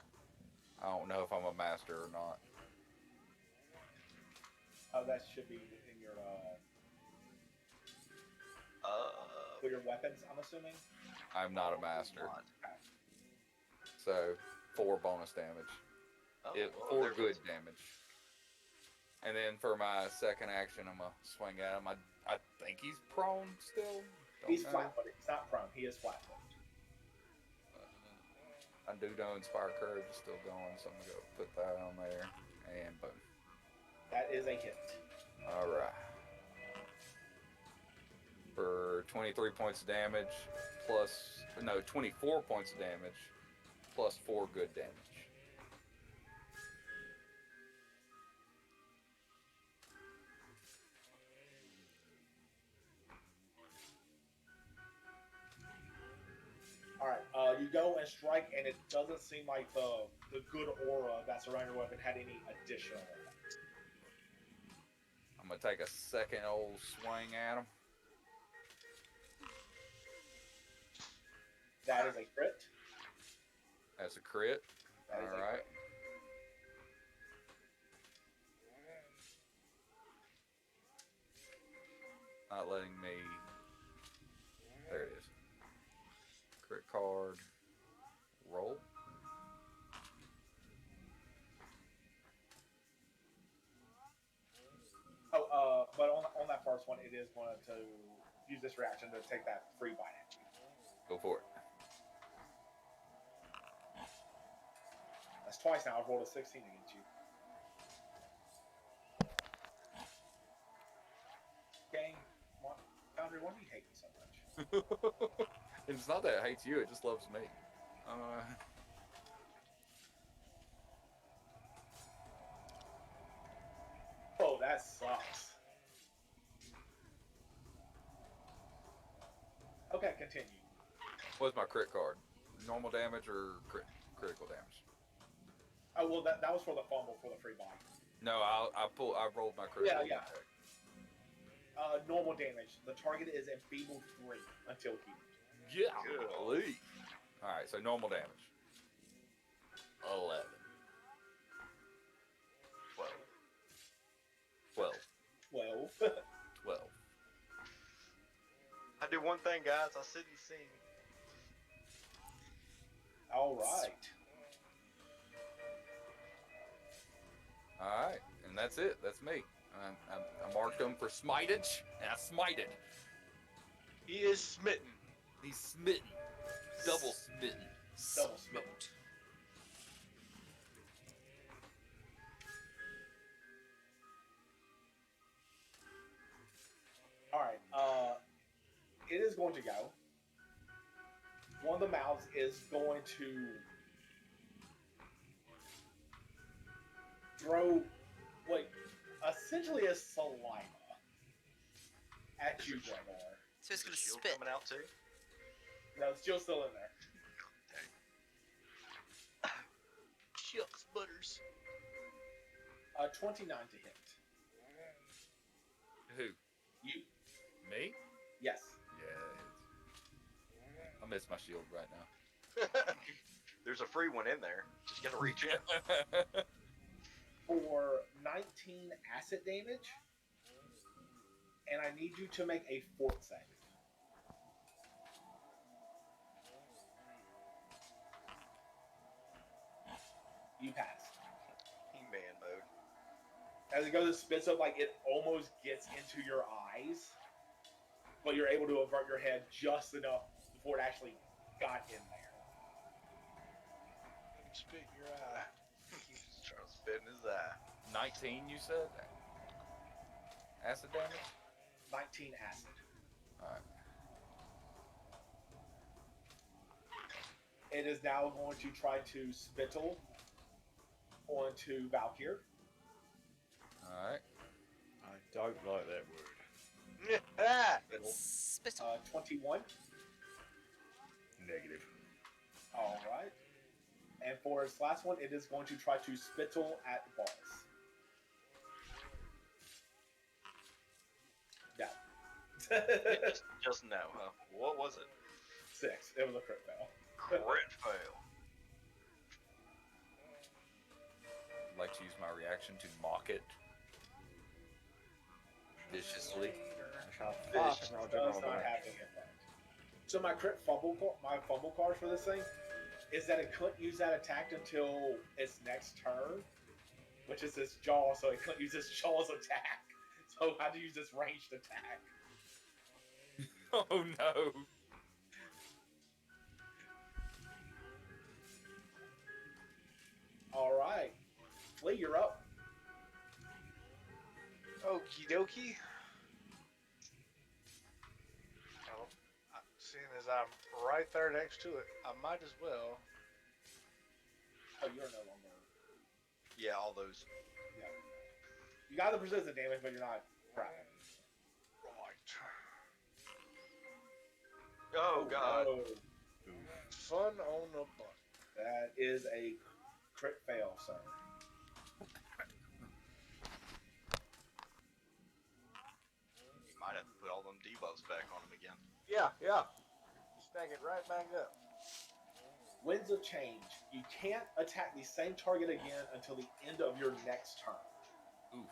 I don't know if I'm a master or not. Oh, that should be in your for your weapons, I'm assuming. I'm not a master, What? so 4 bonus damage. Oh, It, well, 4 there good goes- damage. And then for my second action, I'm gonna swing at him. I think he's prone still. He's flat-footed. He's not prone. He is flat-footed. I do know Inspire Courage is still going, so I'm gonna go put that on there. And boom. That is a hit. All right. For 23 points of damage, 24 points of damage, plus 4 good damage. All right. You go and strike, and it doesn't seem like the good aura that's around your weapon had any additional effect. I'm gonna take a second old swing at him. That is a crit. That's a crit. That is All a right. crit. Not letting me. There it is. Crit card. Roll. Oh, but on that first one, it is going to use this reaction to take that free bite at you. Go for it. That's twice now. I've rolled a 16 against you. Game, Foundry, why do you hate me so much? It's not that it hates you; it just loves me. Oh, that sucks. Okay, continue. What's my crit card? Normal damage or critical damage? Oh well, that was for the fumble for the free bite. No, I rolled my critical. Yeah. Normal damage. The target is enfeebled 3 until healed. Yeah. Golly. All right, so normal damage. 11. 12. 12. 12. I do one thing, guys. I sit and sing. All right. All right, and that's it. That's me. I marked him for smitage, and I smited. He is smitten. He's smitten. Double smitten. Double smitten. All right. It is going to go. One of the mouths is going to throw, like, essentially a saliva at you, Gregor. So it's Is the gonna shield spit. coming out too? No, it's still in there. Shucks butters. 29 to hit. Who? You. Me? Yes. Yeah. I miss my shield right now. There's a free one in there. Just gotta reach in. For 19 acid damage, and I need you to make a fort save. You pass. He-Man mode. As it goes, it spits up like it almost gets into your eyes, but you're able to avert your head just enough before it actually got in there. Spit in your eye. He's just trying to spit in his eye. 19, you said? Acid damage? 19 acid. Alright. It is now going to try to spittle onto Valkyr. Alright. I don't like that word. Spittle. 21. Negative. All right. And for its last one, it is going to try to spittle at balls. No. Just no, huh? What was it? 6. It was a crit fail. Crit fail. I'd like to use my reaction to mock it viciously. Does not have any effect. So my fumble card for this thing is that it couldn't use that attack until its next turn, which is his jaw, so he couldn't use his jaw's attack. So how to use this ranged attack. Oh no. Alright. Flea, you're up. Okie dokie. Well, seeing as I'm right there next to it, I might as well. Oh, you're no longer. Yeah, all those. Yeah. You got the persistent damage, but you're not grabbing. Right. Oh god. No. Fun on the butt. That is a crit fail, sir. You might have to put all them debuffs back on him again. Yeah. Stack it right back up. Winds of Change. You can't attack the same target again until the end of your next turn. Oof.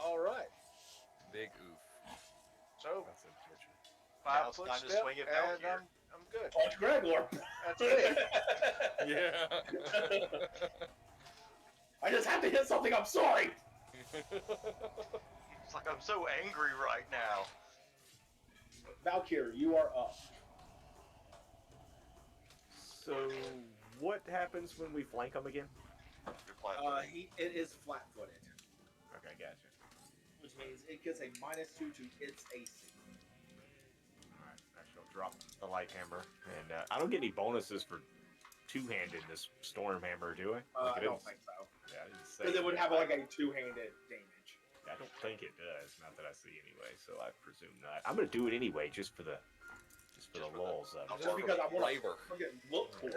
All right. Big oof. So That's unfortunate. Now 5 it's foot time to step, swing it and Valkyr. I'm good. Punch Gregor. That's it. Yeah. I just have to hit something. I'm sorry. It's like I'm so angry right now. Valkyr, you are up. So, what happens when we flank him again? You're playing It is flat-footed, Okay, gotcha. which means it gets a -2 to its AC. Alright, I shall drop the light hammer. And I don't get any bonuses for two-handed this storm hammer, do I? I it don't didn't- think so. Yeah, I didn't say Because it would that. have like a two-handed damage. I don't think it does. Not that I see anyway, so I presume not. I'm gonna do it anyway, just for the lulls of it. Just because I want Flavor. to look cool.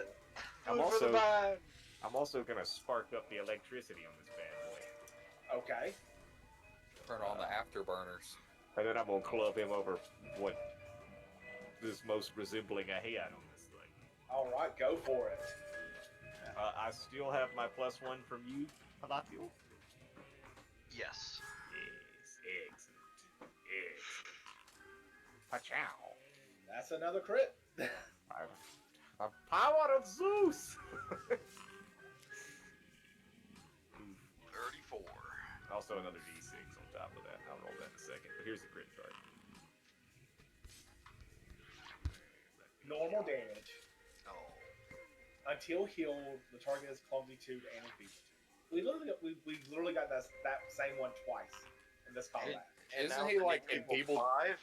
I'm Food for the also mind. I'm also gonna spark up the electricity on this bad boy, Okay. Turn on the afterburners. and then I'm gonna club him over what is most resembling a head on this thing. All right, go for it. I still have my +1 from you, Palatio. Yes. Yes, excellent, excellent. Pachow. That's another crit. The power of Zeus. 34. Also another D6 on top of that. I'll roll that in a second. But here's the crit chart. Normal damage. Oh. Until healed, the target is clumsy 2 and enfeebled 2. We literally got that same one twice in this combat. And Isn't now he the like enfeebled enfeebled 5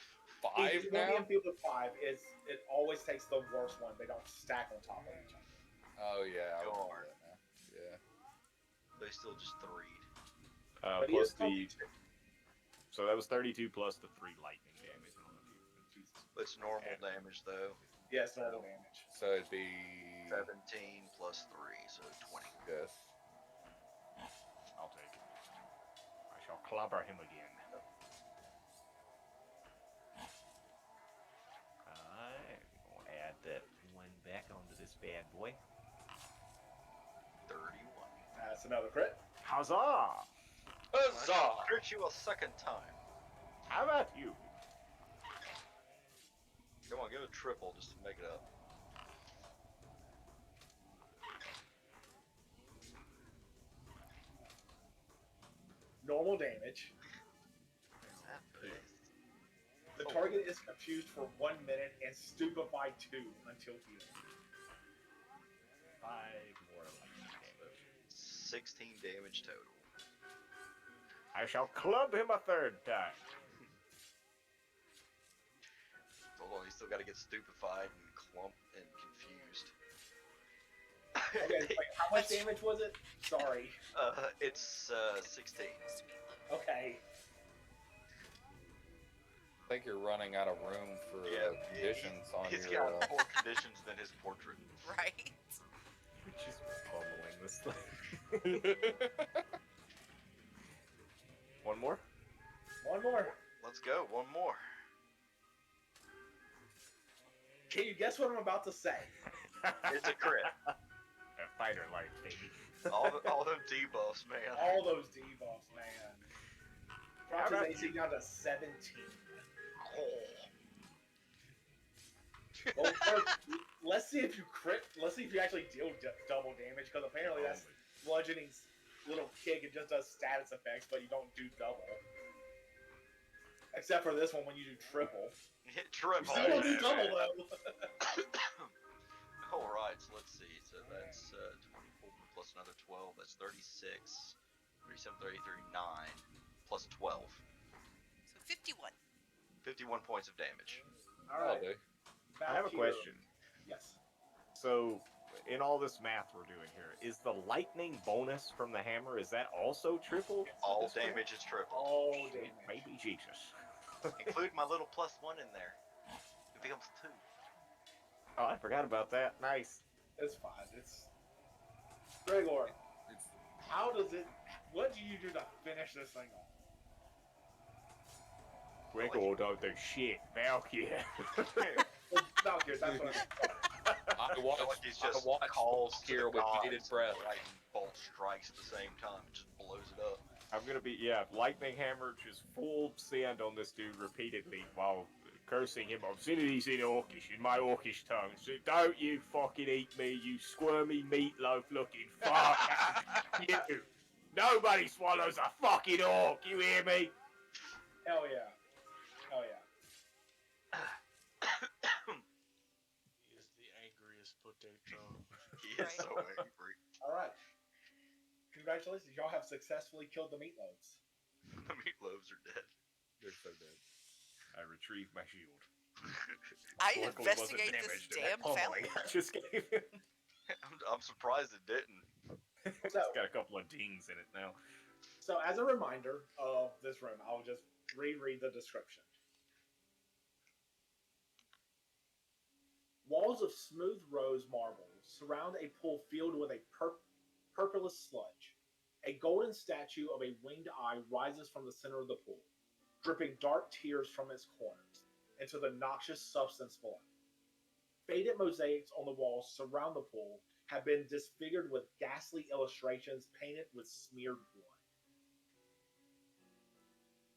He's gonna be now? enfeebled 5. It always takes the worst one. They don't stack on top of each other. Oh yeah, I remember God. that now. Yeah. They still just 3'd. But he Plus is clumsy 2. so that was 32 plus the 3 lightning damage. I don't know if you- It's normal damage though. Yes, normal damage. So it'd be 17 plus 3, so 20. Yes. I'll take it. I shall clobber him again. Alright, we'll add that 1 back onto this bad boy. 31. That's another crit. Huzzah! Huzzah! Crit you a second time. How about you? Come on, give it a triple just to make it up. Normal damage. The target is confused for 1 minute and stupefied 2 until healed. 5 more lightning damage. 16 damage total. I shall club him a 3rd time. Hold on, he's still got to get stupefied and clumped and confused. Okay, wait, how much damage was it? Sorry. It's 16. Okay. I think you're running out of room for conditions on He's your. got more conditions than his portrait. Right? We're just pummeling this thing. One more? One more. Let's go, one more. Can you guess what I'm about to say? It's a crit. A fighter life, baby. All them debuffs, man. All those debuffs, man. How Drops about his AC down to 17. Oh. Well, first, let's see if you crit. Let's see if you actually deal double damage, because apparently that's bludgeoning little kick. It just does status effects, but you don't do double. Except for this one when you do triple. Hit triple. You don't do double though. All right, so let's see. So that's 24 plus another 12. That's 36. 37, 38, 39 plus 12. So 51. 51 points of damage. All right. Okay. Back I have a here. question. Yes. So, in all this math we're doing here, is the lightning bonus from the hammer, is that also triple? All damage is triple. All damage. Maybe Jesus. Include my little +1 in there. It becomes 2. Oh, I forgot about that. Nice. It's fine. It's Gregor. It's, How does it? What do you do to finish this thing off? Gregor don't do shit. Valkyrie. Well, Valkyrie, that's what I I watched, feel like he's I just watched calls to here the with bated gods, breath. and lightning bolt strikes at the same time. It just blows it up. I'm gonna be, lightning hammer, just full send on this dude repeatedly while cursing him obscenities in Orcish, in my Orcish tongue. So don't you fucking eat me, you squirmy meatloaf looking fuck. You. Nobody swallows a fucking orc, you hear me? Hell yeah. Hell yeah. He is the angriest potato. He is so angry. All right. Congratulations, y'all have successfully killed the meatloaves. The meatloaves are dead. They're so dead. I retrieve my shield. I Luckily wasn't investigate this damaged in that damn pummeling fountain. I just gave him. I'm surprised it didn't. It's got a couple of dings in it now. So, as a reminder of this room, I'll just reread the description. Walls of smooth rose marble surround a pool filled with a purplish sludge. A golden statue of a winged eye rises from the center of the pool, dripping dark tears from its corners into the noxious substance below. Faded mosaics on the walls surround the pool have been disfigured with ghastly illustrations painted with smeared blood.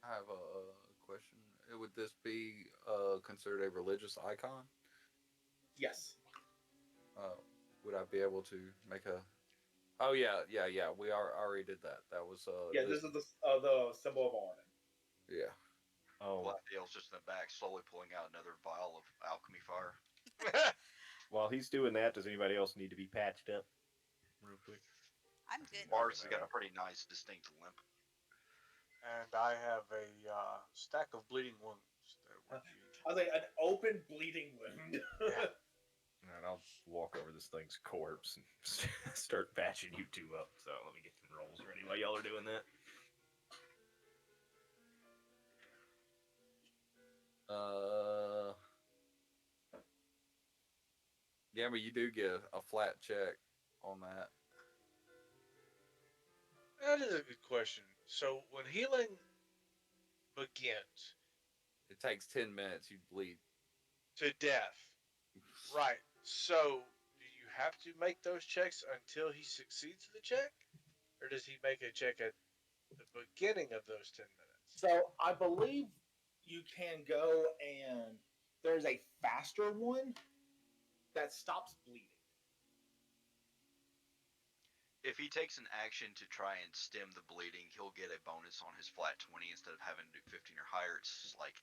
I have a question. Would this be considered a religious icon? Yes. Would I be able to make a? Oh yeah. We already did that. That was This is the symbol of Arden. yeah. Oh, Black Dale's just in the back, slowly pulling out another vial of alchemy fire. while he's doing that, does anybody else need to be patched up? Real quick. I'm good. Mars has got a pretty nice, distinct limp. And I have a stack of bleeding wounds that were used. I was like, an open bleeding wound. And I'll walk over this thing's corpse and start patching you two up. So let me get some rolls ready while y'all are doing that. Yeah, but you do get a flat check on that. That is a good question. So when healing begins It takes 10 minutes. You bleed. to death, right? So do you have to make those checks until he succeeds the check, or does he make a check at the beginning of those 10 minutes? So I believe you can go and there's a faster one that stops bleeding. If he takes an action to try and stem the bleeding, he'll get a bonus on his flat 20 instead of having to do 15 or higher. It's like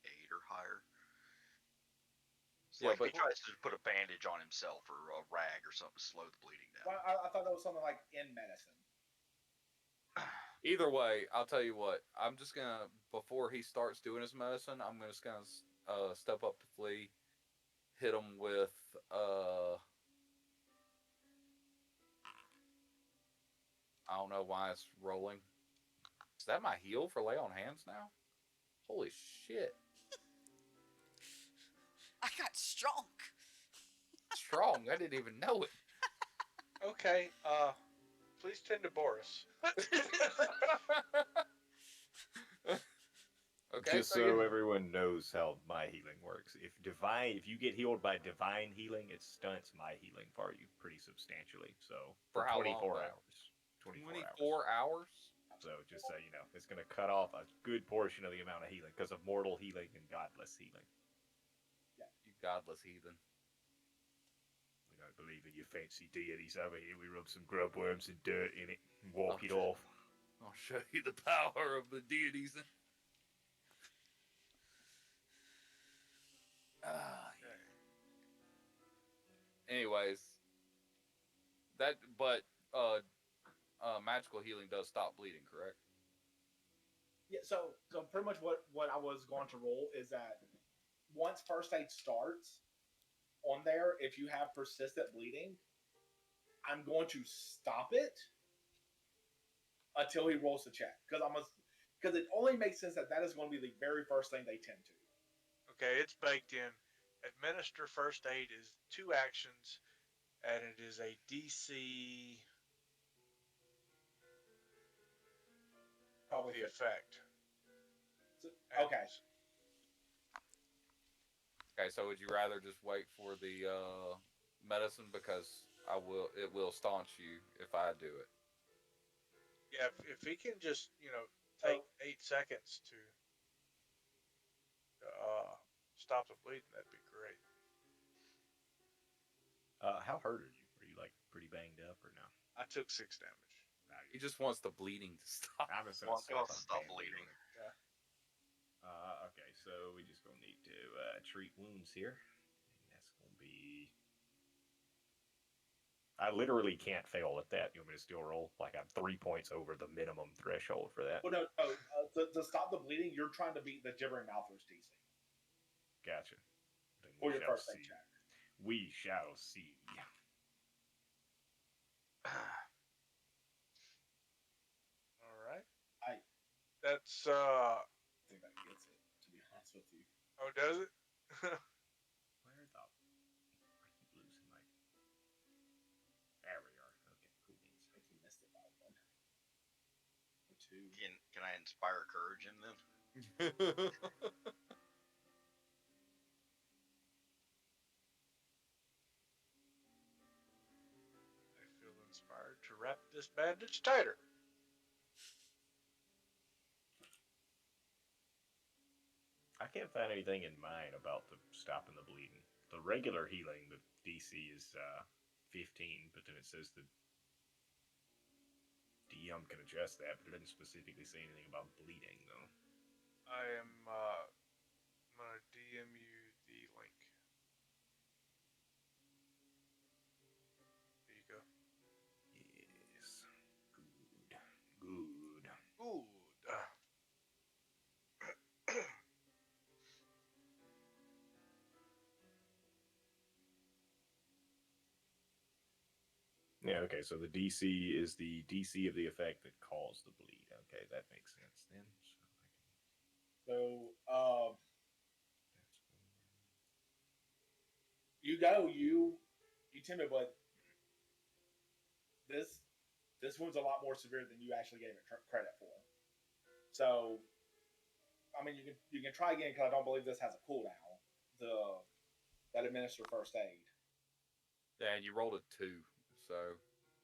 8 or higher. So Yeah, like if he but- tries to put a bandage on himself or a rag or something to slow the bleeding down. Well, I thought that was something like in medicine. Either way, I'll tell you what. I'm just gonna before he starts doing his medicine, I'm just gonna step up to Flea, hit him with I don't know why it's rolling. Is that my heal for lay on hands now? Holy shit! I got strong. Strong. I didn't even know it. Okay, please tend to Boris. Okay. Just so everyone knows how my healing works. If you get healed by divine healing, it stunts my healing for you pretty substantially. So For how long, 24 though? hours. 24 hours. So just so you know, it's going to cut off a good portion of the amount of healing because of mortal healing and godless healing. You godless heathen. We don't believe in your fancy deities over here. We rub some grub worms and dirt in it. Walk it Okay. off. I'll show you the power of the deities. Okay. Anyways, but magical healing does stop bleeding, correct? Yeah, so pretty much what I was going to roll is that once first aid starts on there, if you have persistent bleeding, I'm going to stop it until he rolls the check because it only makes sense that is going to be the very first thing they tend to. Okay, it's baked in. Administer first aid is 2 actions, and it is a DC of Probably the 50. effect. So, And okay. Okay, so would you rather just wait for the medicine because it will staunch you if I do it. Yeah, if he can just, take 8 seconds to stop the bleeding, that'd be great. How hurt are you? Are you like pretty banged up or no? I took 6 damage. No, He just wants the bleeding to stop. I'm just Wants to stop stop bandaging bleeding. it. Yeah. Okay, so we just gonna need to treat wounds here, and that's gonna be. I literally can't fail at that. You want me to still roll? Like I'm 3 points over the minimum threshold for that. Well, no, to stop the bleeding, you're trying to beat the gibbering mouthers DC Gotcha. Then for we your shall first aid see. check. We shall see. All right. I That's think that gets it. To be honest with you, oh, does it? Where the? I keep losing my. There we are. Okay, cool beans. I think you missed it by one or two. Can I inspire courage in them? I feel inspired to wrap this bandage tighter. I can't find anything in mine about the stopping the bleeding. The regular healing, the DC is 15, but then it says the DM can adjust that, but it doesn't specifically say anything about bleeding, though. I am gonna DM you the link. There you go. Yes. Good. Good. Good. Yeah, okay, so the DC is the DC of the effect that caused the bleed. Okay, that makes sense then. So, That's you tell me, but this one's a lot more severe than you actually gave it credit for. So, I mean, you can try again because I don't believe this has a cooldown. That administer first aid. Yeah, and you rolled a 2, so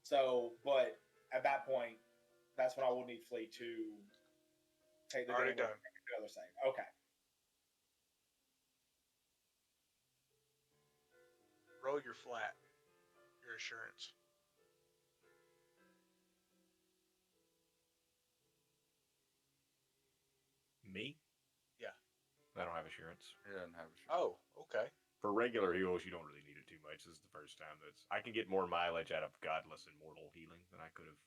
So, but at that point, that's when I will need Flea to take the Already damage done. and the other save. Okay. Roll your flat. Your assurance. Me? Yeah. I don't have assurance. he doesn't have a shirt. Oh, okay. For regular heals, you don't really need it too much. This is the first time that's. I can get more mileage out of Godless and Mortal healing than I could have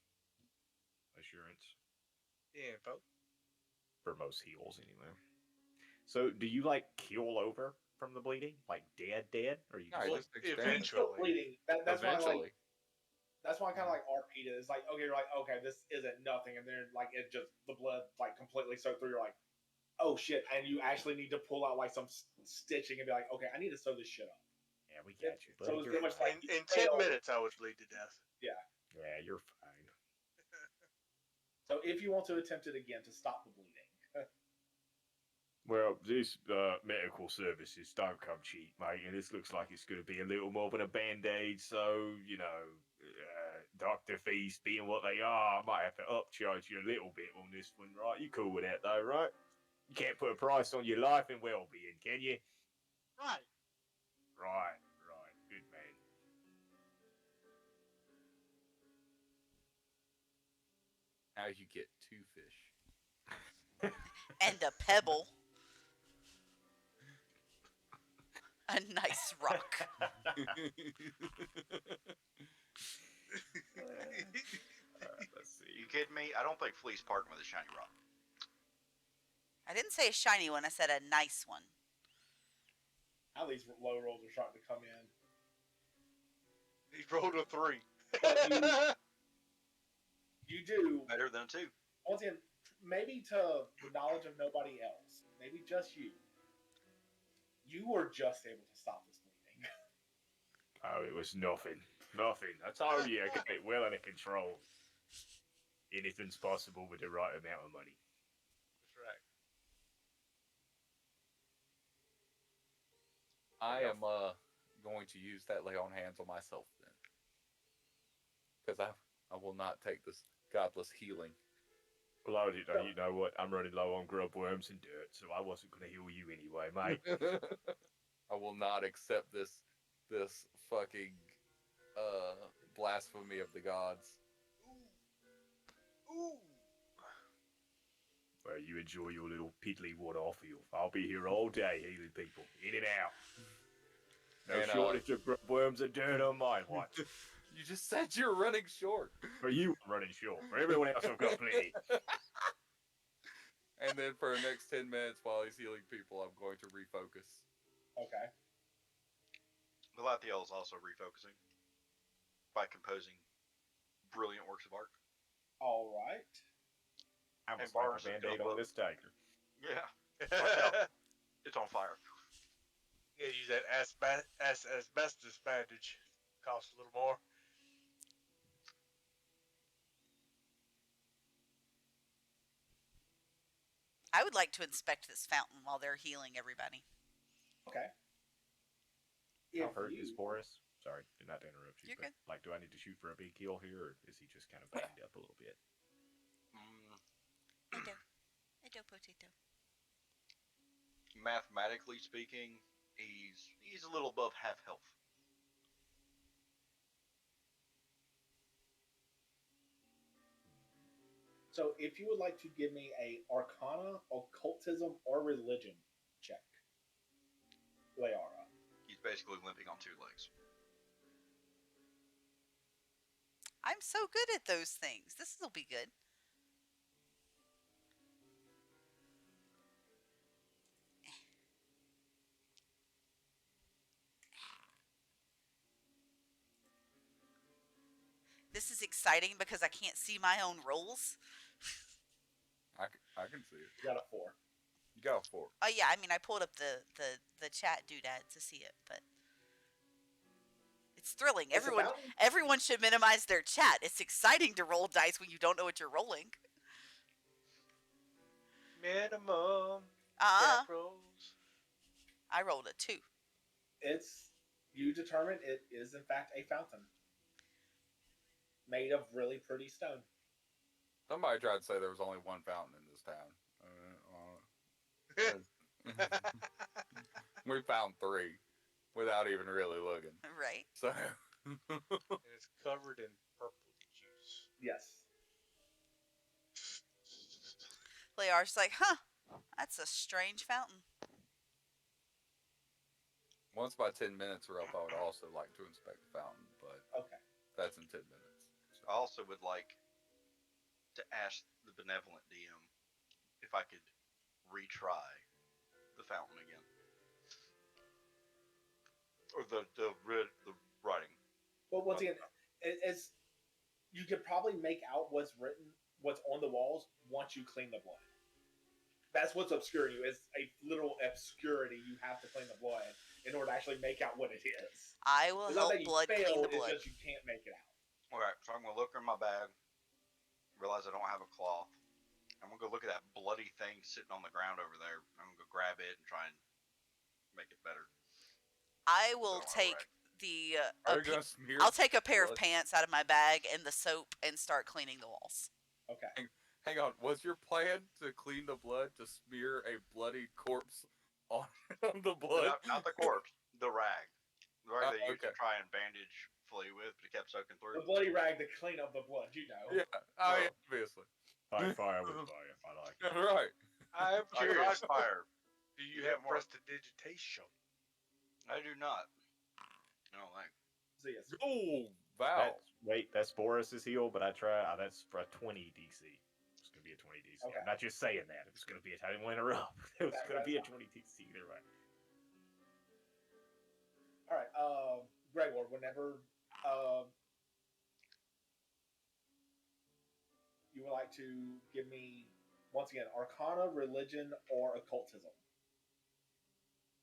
assurance. The info. For most heals, anyway. So, do you like keel over from the bleeding? Like dead? Or you No, just he like. just extends. He's still bleeding. That's why I Eventually. like. That's why I kind of like RP'd it. It's like, okay, you're like, okay, this isn't nothing, and then like it just the blood like completely soaked through. You're like, oh shit, and you actually need to pull out like some stitching and be like, okay, I need to sew this shit up. Yeah, we got you. So Buddy. it's You're pretty much fine. like In 10 minutes, I would bleed to death. Yeah. Yeah, you're fine. So if you want to attempt it again to stop the bleeding, Well, this medical services don't come cheap, mate, and this looks like it's going to be a little more than a band-aid, so, doctor fees being what they are, I might have to upcharge you a little bit on this one, right? You cool with that, though, right? You can't put a price on your life and well-being, can you? Right. Right. Good man. Now you get 2 fish. And a pebble. A nice rock. Let's see. You kidding me? I don't think Flea's parting with a shiny rock. I didn't say a shiny one, I said a nice one. Now these low rolls are starting to come in. He rolled a 3. But you do, Better than a 2. once again, maybe to the knowledge of nobody else, maybe just you, you were just able to stop this bleeding. Oh, it was nothing. Nothing. I told you I got it well under control. Anything's possible with the right amount of money. That's right. I am going to use that lay on hands on myself then. Because I will not take this godless healing. Well, you know what? I'm running low on grub worms and dirt, so I wasn't going to heal you anyway, mate. I will not accept this fucking blasphemy of the gods. Ooh. Well, you enjoy your little piddly one-off heal. I'll be here all day healing people, in and out. No And, shortage of grub worms and dirt on my watch. You just said you're running short. For you, I'm running short. For everyone else, I've got plenty. And then for the next 10 minutes while he's healing people, I'm going to refocus. Okay. Galathiel is also refocusing by composing brilliant works of art. All right. I'm And going to Bars slap a is band-aid gonna on this tiger. Yeah. Watch out. It's on fire. Yeah, use that asbestos bandage. Costs a little more. I would like to inspect this fountain while they're healing everybody. Okay. How If hurt you- is Boris? Sorry, did not interrupt you. You're but, good. Like, do I need to shoot for a big kill here, or is he just kind of banged up a little bit? Edo potato. Mathematically speaking, he's a little above half health. So if you would like to give me a Arcana, Occultism, or Religion check, Layara. He's basically limping on 2 legs. I'm so good at those things. This will be good. This is exciting because I can't see my own rolls. I can see it. You got a 4. You got a 4. Oh yeah, I mean I pulled up the chat doodad to see it, but it's thrilling. It's about- Everyone should minimize their chat. It's exciting to roll dice when you don't know what you're rolling. Minimum Uh-uh. death rolls. I rolled a 2. You determine it is in fact a fountain made of really pretty stone. Somebody tried to say there was only one fountain in this town. We found 3 without even really looking. Right. So And it's covered in purple juice. Yes. Layar's like, huh, that's a strange fountain. once my 10 minutes are up, I would also like to inspect the fountain, but Okay. that's in 10 minutes. So. I also would like to ask the benevolent DM if I could retry the fountain again, or the writing. But once again, as you could probably make out what's written, what's on the walls once you clean the blood. That's what's obscuring you. It's a little obscurity. You have to clean the blood in order to actually make out what it is. I will It's not help that you blood clean failed, the blood. It's just you can't make it out. Alright, so I'm gonna look in my bag, realize I don't have a cloth. I'm gonna go look at that bloody thing sitting on the ground over there. I'm gonna go grab it and try and make it better. I will So, take alright. the. Are you gonna smear I'll take a pair of blood? pants out of my bag and the soap and start cleaning the walls. Okay. Hang on, was your plan to clean the blood to smear a bloody corpse on the blood? Not the corpse, the rag. The rag they used okay. to try and bandage Flea with, but it kept soaking The through. bloody rag to clean up the blood, you know. Yeah, No. yeah, obviously. right. I am Like curious. fire. Do you You have have more. prestidigitation? I do not. I don't think. So yes, Oh, Val. That's Boris's heal, but that's for a 20 DC. It's gonna be a 20 DC. Okay. I'm not just saying that. It was gonna be. I didn't want to interrupt. It was gonna be a 20 DC either way. all right. Gregor, whenever you would like to give me once again Arcana, Religion, or Occultism.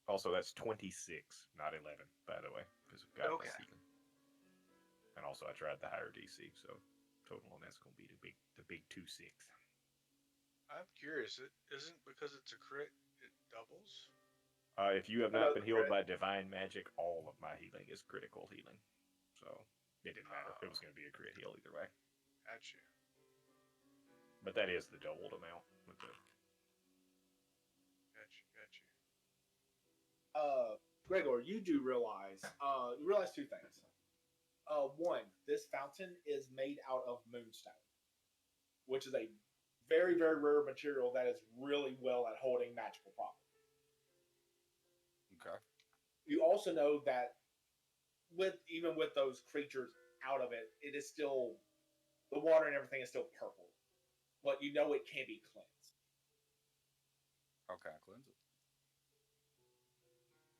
Also, that's 26, not 11, by the way, because of God Okay. healing. And also, I tried the higher DC, so total on that's gonna be the big 2-6. I'm curious. It isn't because it's a crit. It doubles. If you have not been healed by divine magic, all of my healing is critical healing. So it didn't matter. It was going to be a crit heal either way. Gotcha. But that is the doubled amount. With the... Gotcha. Gregor, you do realize you realize two things. One, this fountain is made out of moonstone, which is a very, very rare material that is really well at holding magical properties. Okay. You also know that even with those creatures out of it, it is still the water and everything is still purple, but you know it can be cleansed. How can I cleanse it?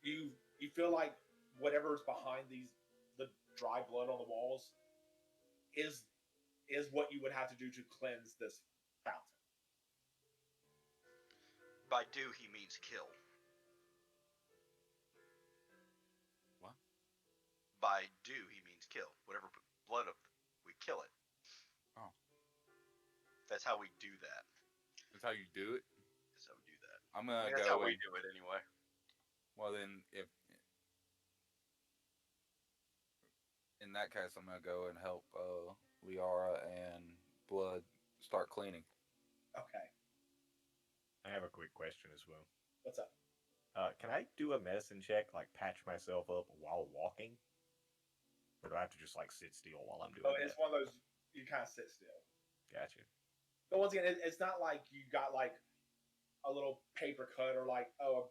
You feel like whatever's behind the dry blood on the walls is what you would have to do to cleanse this fountain. By do, he means kill. What? By do, he means kill. Whatever blood of, we kill it. Oh. That's how we do that. That's how you do it? That's how we do that. I'm going to go. That's how we do it anyway. Well, then, if in that case, I'm going to go and help Liara and Blood start cleaning. Okay. I have a quick question as well. What's up? Can I do a medicine check, like patch myself up while walking? Or do I have to just like sit still while I'm doing Oh, that? it's one of those you kind of sit still. Gotcha. But once again, it's not like you got like a little paper cut or like, oh,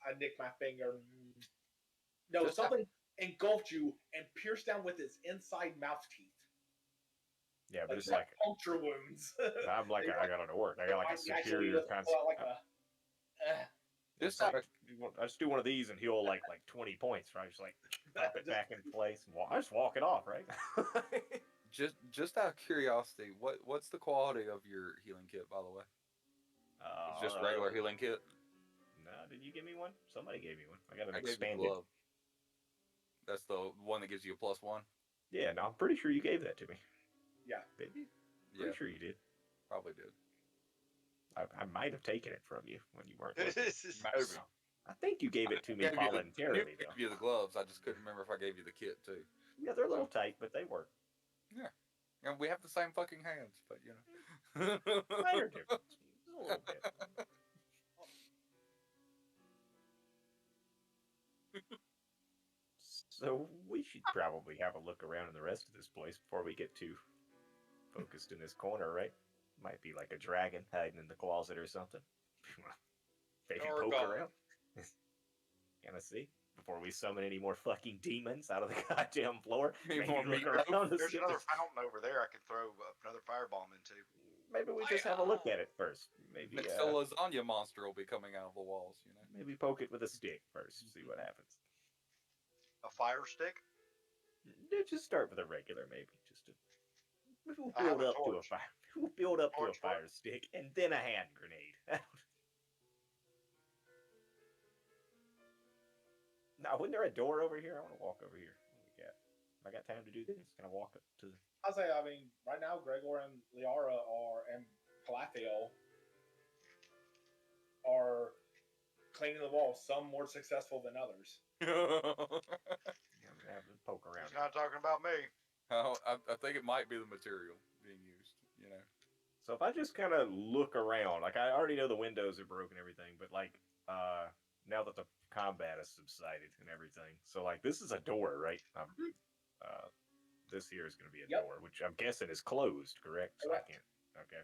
I nicked my finger. No, Just something engulfed you and pierced down with its inside mouth teeth. Yeah, but it's not like puncture wounds. I'm like I got to work. I got like a superior concept. Like Just like, I just do one of these and heal like 20 points, right? Just like pop it back in place and I just walk it off, right? just out of curiosity, what's the quality of your healing kit, by the way? It's just regular healing kit. No, did you give me one? Somebody gave me one. I got an I gave expanded. you glove. That's the one that gives you a +1. Yeah, no, I'm pretty sure you gave that to me. Yeah, did you? Yeah, pretty sure you did. Probably did. I might have taken it from you when you weren't. Maybe. I think you gave it to me voluntarily. I gave you the gloves. I just couldn't remember if I gave you the kit too. Yeah, they're a little tight, but they work. Yeah, and we have the same fucking hands, but you know. Minor difference, a little bit. So we should probably have a look around in the rest of this place before we get too focused in this corner, right? Might be like a dragon hiding in the closet or something. Maybe poke around. Gonna see before we summon any more fucking demons out of the goddamn floor. Maybe look around. There's another fountain over there I can throw another firebomb into. Maybe we just have a look at it first. Maybe the lasagna monster will be coming out of the walls. You know. Maybe poke it with a stick first. See what happens. A fire stick? Just start with a regular, maybe. Just to we'll build up to a fire. We'll build up to a fire stick and then a hand grenade. Now, wasn't there a door over here? I want to walk over here. What we got? I got time to do this. Can I walk up to the... I'll say, I mean, right now, Gregor and Liara and Calathiel are cleaning the walls, some more successful than others. Poke around. He's not talking about me. Oh, I think it might be the material being used, you know. So if I just kind of look around, like I already know the windows are broken and everything, but like now that the combat has subsided and everything, so like this is a door, right? This here is going to be a door, which I'm guessing is closed, correct? So I can't. Okay.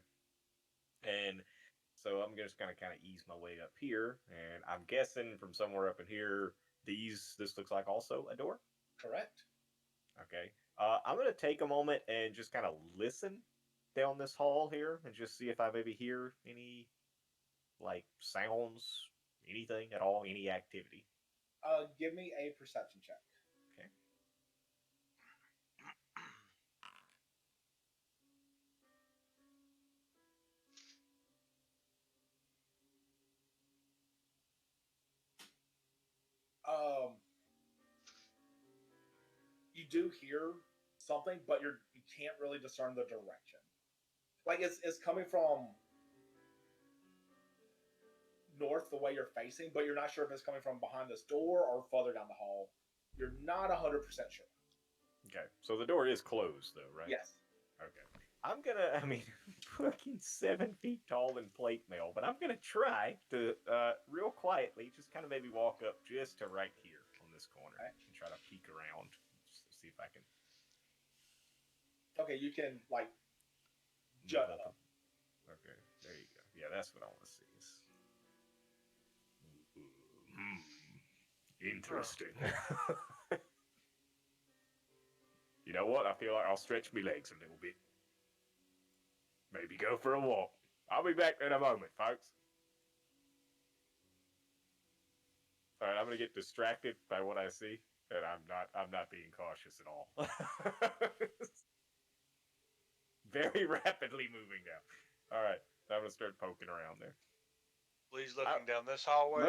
And So I'm just gonna kind of ease my way up here, and I'm guessing from somewhere up in here, this looks like also a door. Correct. Okay. I'm gonna take a moment and just kind of listen down this hall here, and just see if I maybe hear any like sounds, anything at all, any activity. Give me a perception check. Okay. Um, you do hear something, but you can't really discern the direction. Like it's coming from north the way you're facing, but you're not sure if it's coming from behind this door or further down the hall. You're not 100% sure. Okay. So the door is closed though, right? Yes. Okay. I mean, fucking 7 feet tall in plate mail, but I'm gonna try to, real quietly, just kind of maybe walk up just to right here on this corner Okay. and try to peek around, just to see if I can. Okay, you can like move jut up. up. Okay, there you go. Yeah, that's what I want to see. Interesting. You know what? I feel like I'll stretch my legs a little bit. Maybe go for a walk. I'll be back in a moment, folks. All right, I'm gonna get distracted by what I see, and I'm not being cautious at all. Very rapidly moving now. All right, I'm gonna start poking around there. Please looking down this hallway,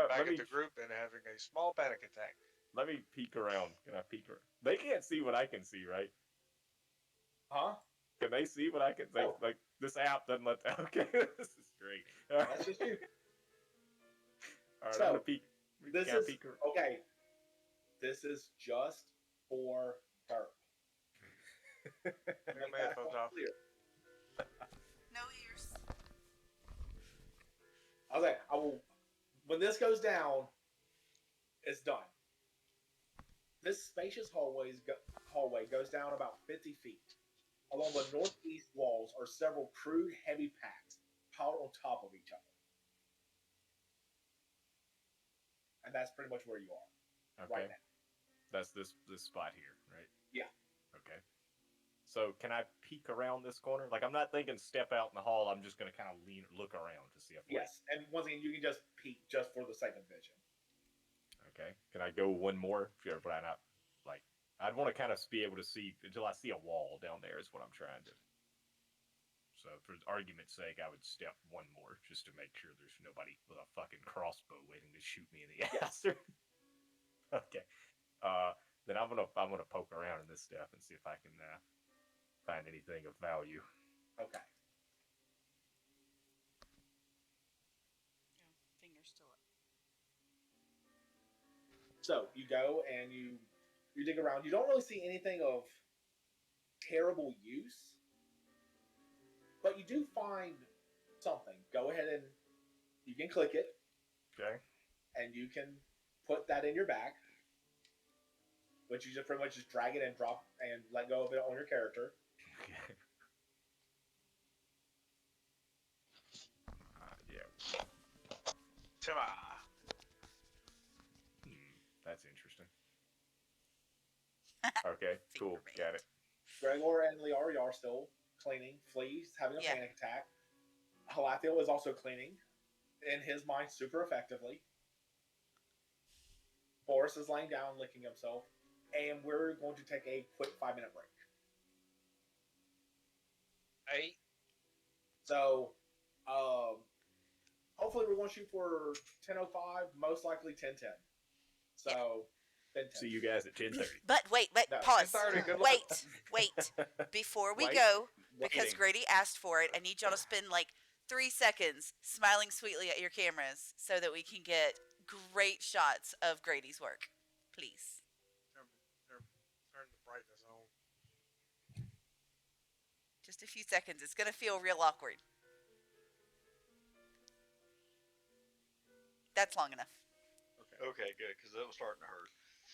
back at the group, and having a small panic attack. Let me peek around. Can I peek around? They can't see what I can see, right? Huh? Can they see what I can see? Oh. Like, this app doesn't let... Okay, this is great. That's just you. All right, So, I'm gonna peek. This Can I is peek around? okay. This is just for Derp. Your headphones off. Clear. No ears. I was like, I will. When this goes down, it's done. This spacious hallway goes down about 50 feet. Along the northeast walls are several crude, heavy packs piled on top of each other. And that's pretty much where you are right now. That's this spot here, right? Yeah. Okay. So can I peek around this corner? Like, I'm not thinking step out in the hall. I'm just gonna kind of look around to see if. Yes, and once again, you can just peek just for the sake of vision. Okay. Can I go one more? But I not like. I'd want to kind of be able to see until I see a wall down there. Is what I'm trying to. So, for argument's sake, I would step one more just to make sure there's nobody with a fucking crossbow waiting to shoot me in the ass. Okay. Then I'm gonna poke around in this stuff and see if I can find anything of value. Okay. Yeah, fingers still up. So you go and you dig around. You don't really see anything of terrible use, but you do find something. Go ahead and you can click it. Okay. And you can put that in your bag, which you just pretty much just drag it and drop and let go of it on your character. Okay. Yeah. Timma. That's interesting. Okay, cool. Got it. Gregor and Liari are still cleaning. Flea's having a panic attack. Halathiel is also cleaning in his mind super effectively. Boris is laying down, licking himself. And we're going to take a quick 5-minute break. 8. So, hopefully we're going to shoot for 10:05, most likely 10:10. So, then 10. See you guys at 10:30. But wait, No, pause. 10:30, good luck. Wait. Before we Wait. go, because Waiting. Grady asked for it, I need y'all to spend like 3 seconds smiling sweetly at your cameras so that we can get great shots of Grady's work. Please. Turn the brightness on. Just a few seconds. It's going to feel real awkward. That's long enough. Okay, good, because that was starting to hurt.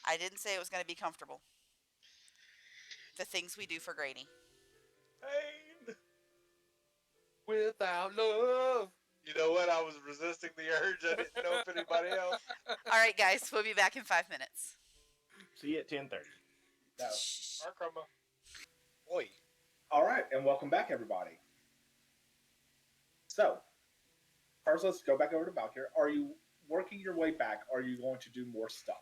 I didn't say it was going to be comfortable. The things we do for Grady. Pain. Without love. You what? I was resisting the urge. I didn't know if anybody else. All right, guys, we'll be back in 5 minutes. See you at 10:30. No. Shh. Arkrama. Oi. All right, and welcome back, everybody. So, first, let's go back over to Valkyrie. Are you working your way back? Or are you going to do more stuff?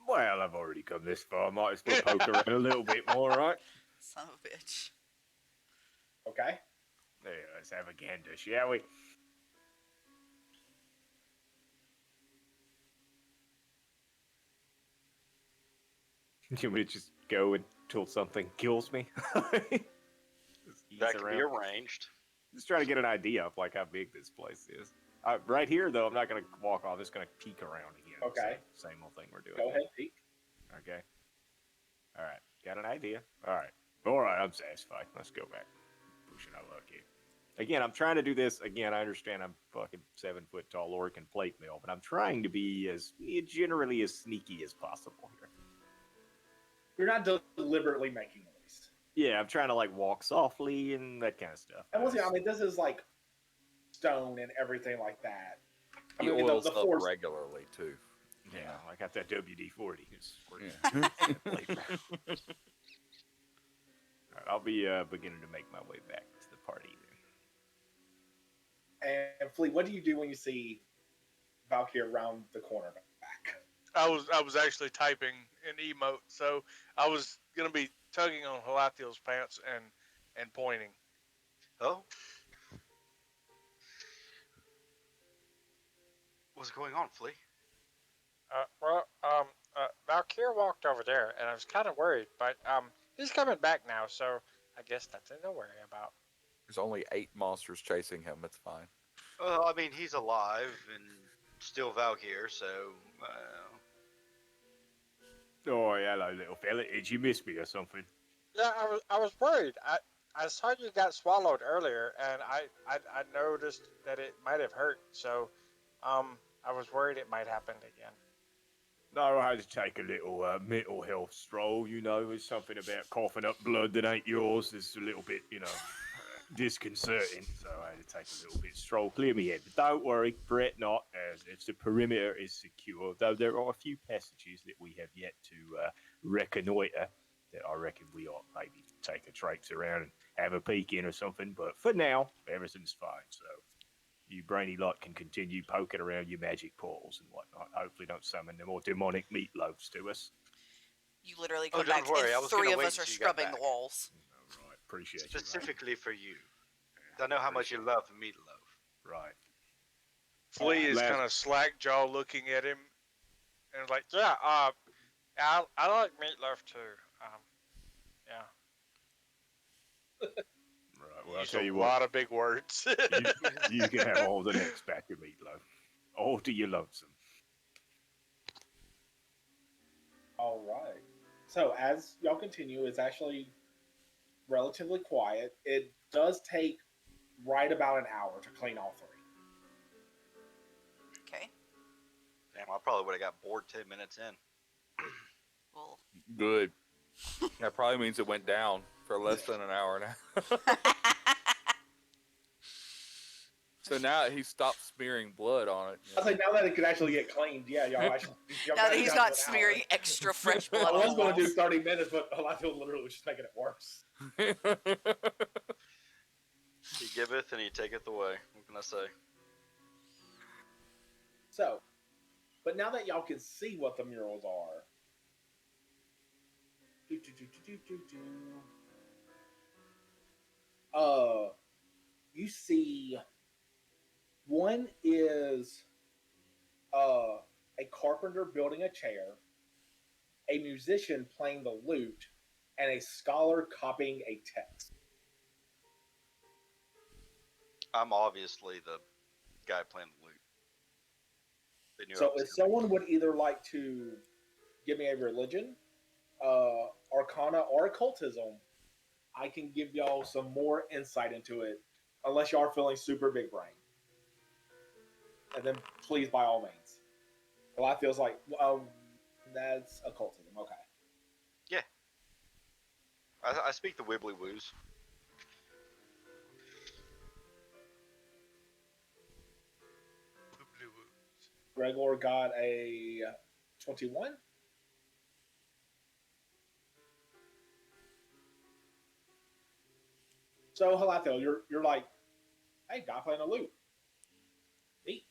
Well, I've already come this far. I might as well poke around a little bit more, right? Son of a bitch. Okay. There, let's have a gander, shall we? Can we just go until something kills me? Just ease That can be around. arranged. Just trying to get an idea of like how big this place is. Right here, though, I'm not going to walk off. I'm just going to peek around again. Okay. Same old thing we're doing. Go ahead, peek. Okay. All right. Got an idea. All right. All right. I'm satisfied. Let's go back. Pushing our luck here. Again, I'm trying to do this. Again, I understand I'm fucking 7 foot tall orc and plate mill, but I'm trying to be as generally as sneaky as possible here. You're not deliberately making noise. Yeah, I'm trying to like walk softly and that kind of stuff. And once again, I mean, this is like stone and everything like that. I He mean, oils the up force. regularly too. Yeah, I got that WD-40. It's working. Yeah. All right, I'll be beginning to make my way back to the party then. And Flea, what do you do when you see Valkyrie around the corner back? I was actually typing an emote, so I was gonna be tugging on Halathiel's pants and pointing. Oh? What's going on, Flea? Valkyr walked over there, and I was kind of worried, but he's coming back now, so I guess nothing to worry about. There's only 8 monsters chasing him. It's fine. Well, I mean, he's alive and still Valkyr, so. Oh, hello, little fella. Did you miss me or something? Yeah, I was worried. I saw you got swallowed earlier, and I noticed that it might have hurt, so I was worried it might happen again. No, I had to take a little mental health stroll, you know. It's something about coughing up blood that ain't yours. It's a little bit, disconcerting. So I had to take a little bit stroll, clear me head. But don't worry, fret not, as the perimeter is secure. Though there are a few passages that we have yet to reconnoiter that I reckon we ought maybe take a traipse around and have a peek in or something. But for now, everything's fine. So you brainy lot can continue poking around your magic portals and whatnot. Hopefully don't summon the more demonic meatloaves to us. You literally Oh, come don't back worry, I and was 3 gonna of wait us are till you got scrubbing the back. walls. All right, appreciate you. Specifically for you. I know how much you love meatloaf. Right. Flea is Last- kind of slack jaw looking at him, and like, yeah, I like meatloaf too. Yeah. Right, well, I'll Used tell a you what. lot of big words. You can have all the next batch of meatloaf. All to your lonesome. All right. So as y'all continue, it's actually relatively quiet. It does take right about an hour to clean all 3. Okay. Damn, I probably would have got bored 10 minutes in. Well, Good. That probably means it went down for less than an hour now. So now he stopped smearing blood on it. I was like, now that it could actually get cleaned, yeah, y'all actually. Y'all now got that it he's down not to an hour. smearing extra fresh blood I on was the going to do walls. 30 minutes, but I feel literally was just making it worse. He giveth and he taketh away. What can I say? So, but now that y'all can see what the murals are, you see one is a carpenter building a chair, a musician playing the lute, and a scholar copying a text. I'm obviously the guy playing the lute. They knew I So was if gonna- someone would either like to give me a religion, arcana, or occultism, I can give y'all some more insight into it, unless y'all are feeling super big brain. And then please, by all means. Well, I feels like, that's occultism. Okay. I speak the wibbly woos. Gregor got a 21. So Halatho, you're like, hey, guy playing a lute. Neat.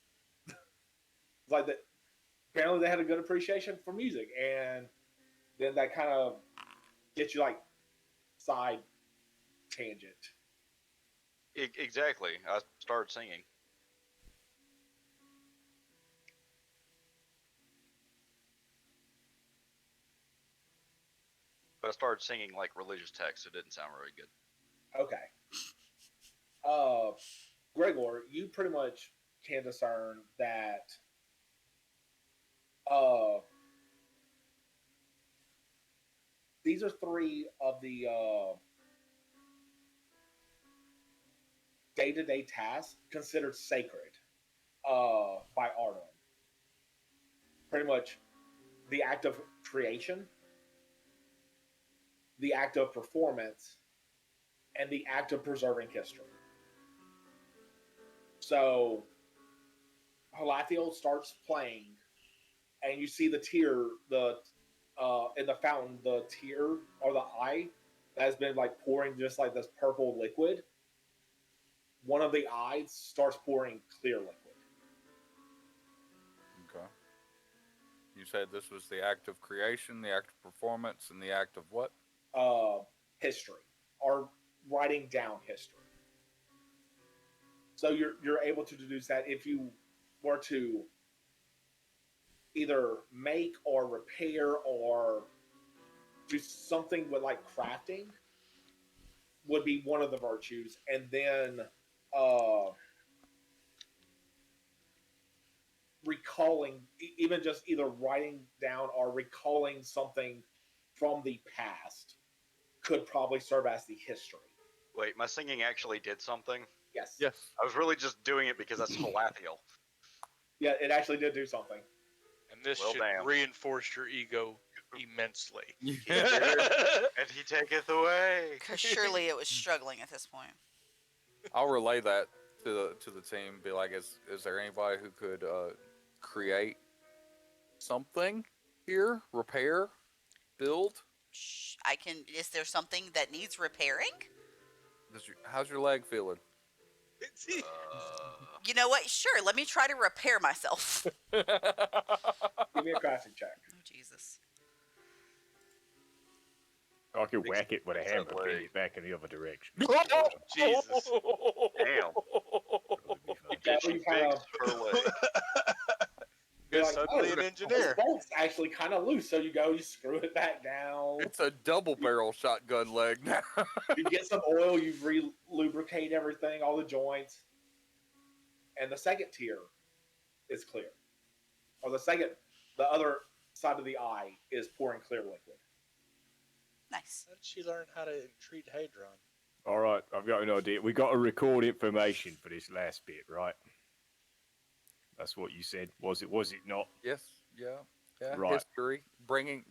It's like that. Apparently, they had a good appreciation for music, and then that kind of gets you like side tangent. Exactly. I started singing. But I started singing like religious texts. It didn't sound very good. Okay. Gregor, you pretty much can discern that these are three of the day-to-day tasks considered sacred by Arnold. Pretty much the act of creation, the act of performance, and the act of preserving history. So Halathiel starts playing, and you see the tear, in the fountain, the tear or the eye that has been like pouring just like this purple liquid. One of the eyes starts pouring clear liquid. Okay. You said this was the act of creation, the act of performance, and the act of what? History, or writing down history. So you're able to deduce that if you were to either make or repair or do something with like crafting would be one of the virtues, and then recalling, even just either writing down or recalling something from the past could probably serve as the history. Wait, my singing actually did something? Yes. Yes. I was really just doing it because that's Halathiel. Yeah, it actually did do something. And this Well, should damn. reinforce your ego immensely. He giveth, and he taketh away. Because surely it was struggling at this point. I'll relay that to the team. Be like, is there anybody who could create something here? Repair, build. I can. Is there something that needs repairing? How's your leg feeling? You know what? Sure. Let me try to repair myself. Give me a crafting check. Oh Jesus. I could whack it with a Fix that hammer and bend leg. it back in the other direction. Jesus. Damn. Yeah, Get you you kind fixed her leg. You're You're like, suddenly oh, an this engineer. bolt's actually kind of loose. So you go, you screw it back down. It's a double barrel shotgun leg now. You get some oil, you lubricate everything, all the joints, and the second tier is clear. Or the other side of the eye is pouring clear liquid. Nice. How did she learn how to treat Hadron? All right, I've got an idea. We got to record information for this last bit, right? That's what you said. Was it not? Yes. Yeah. Right. History,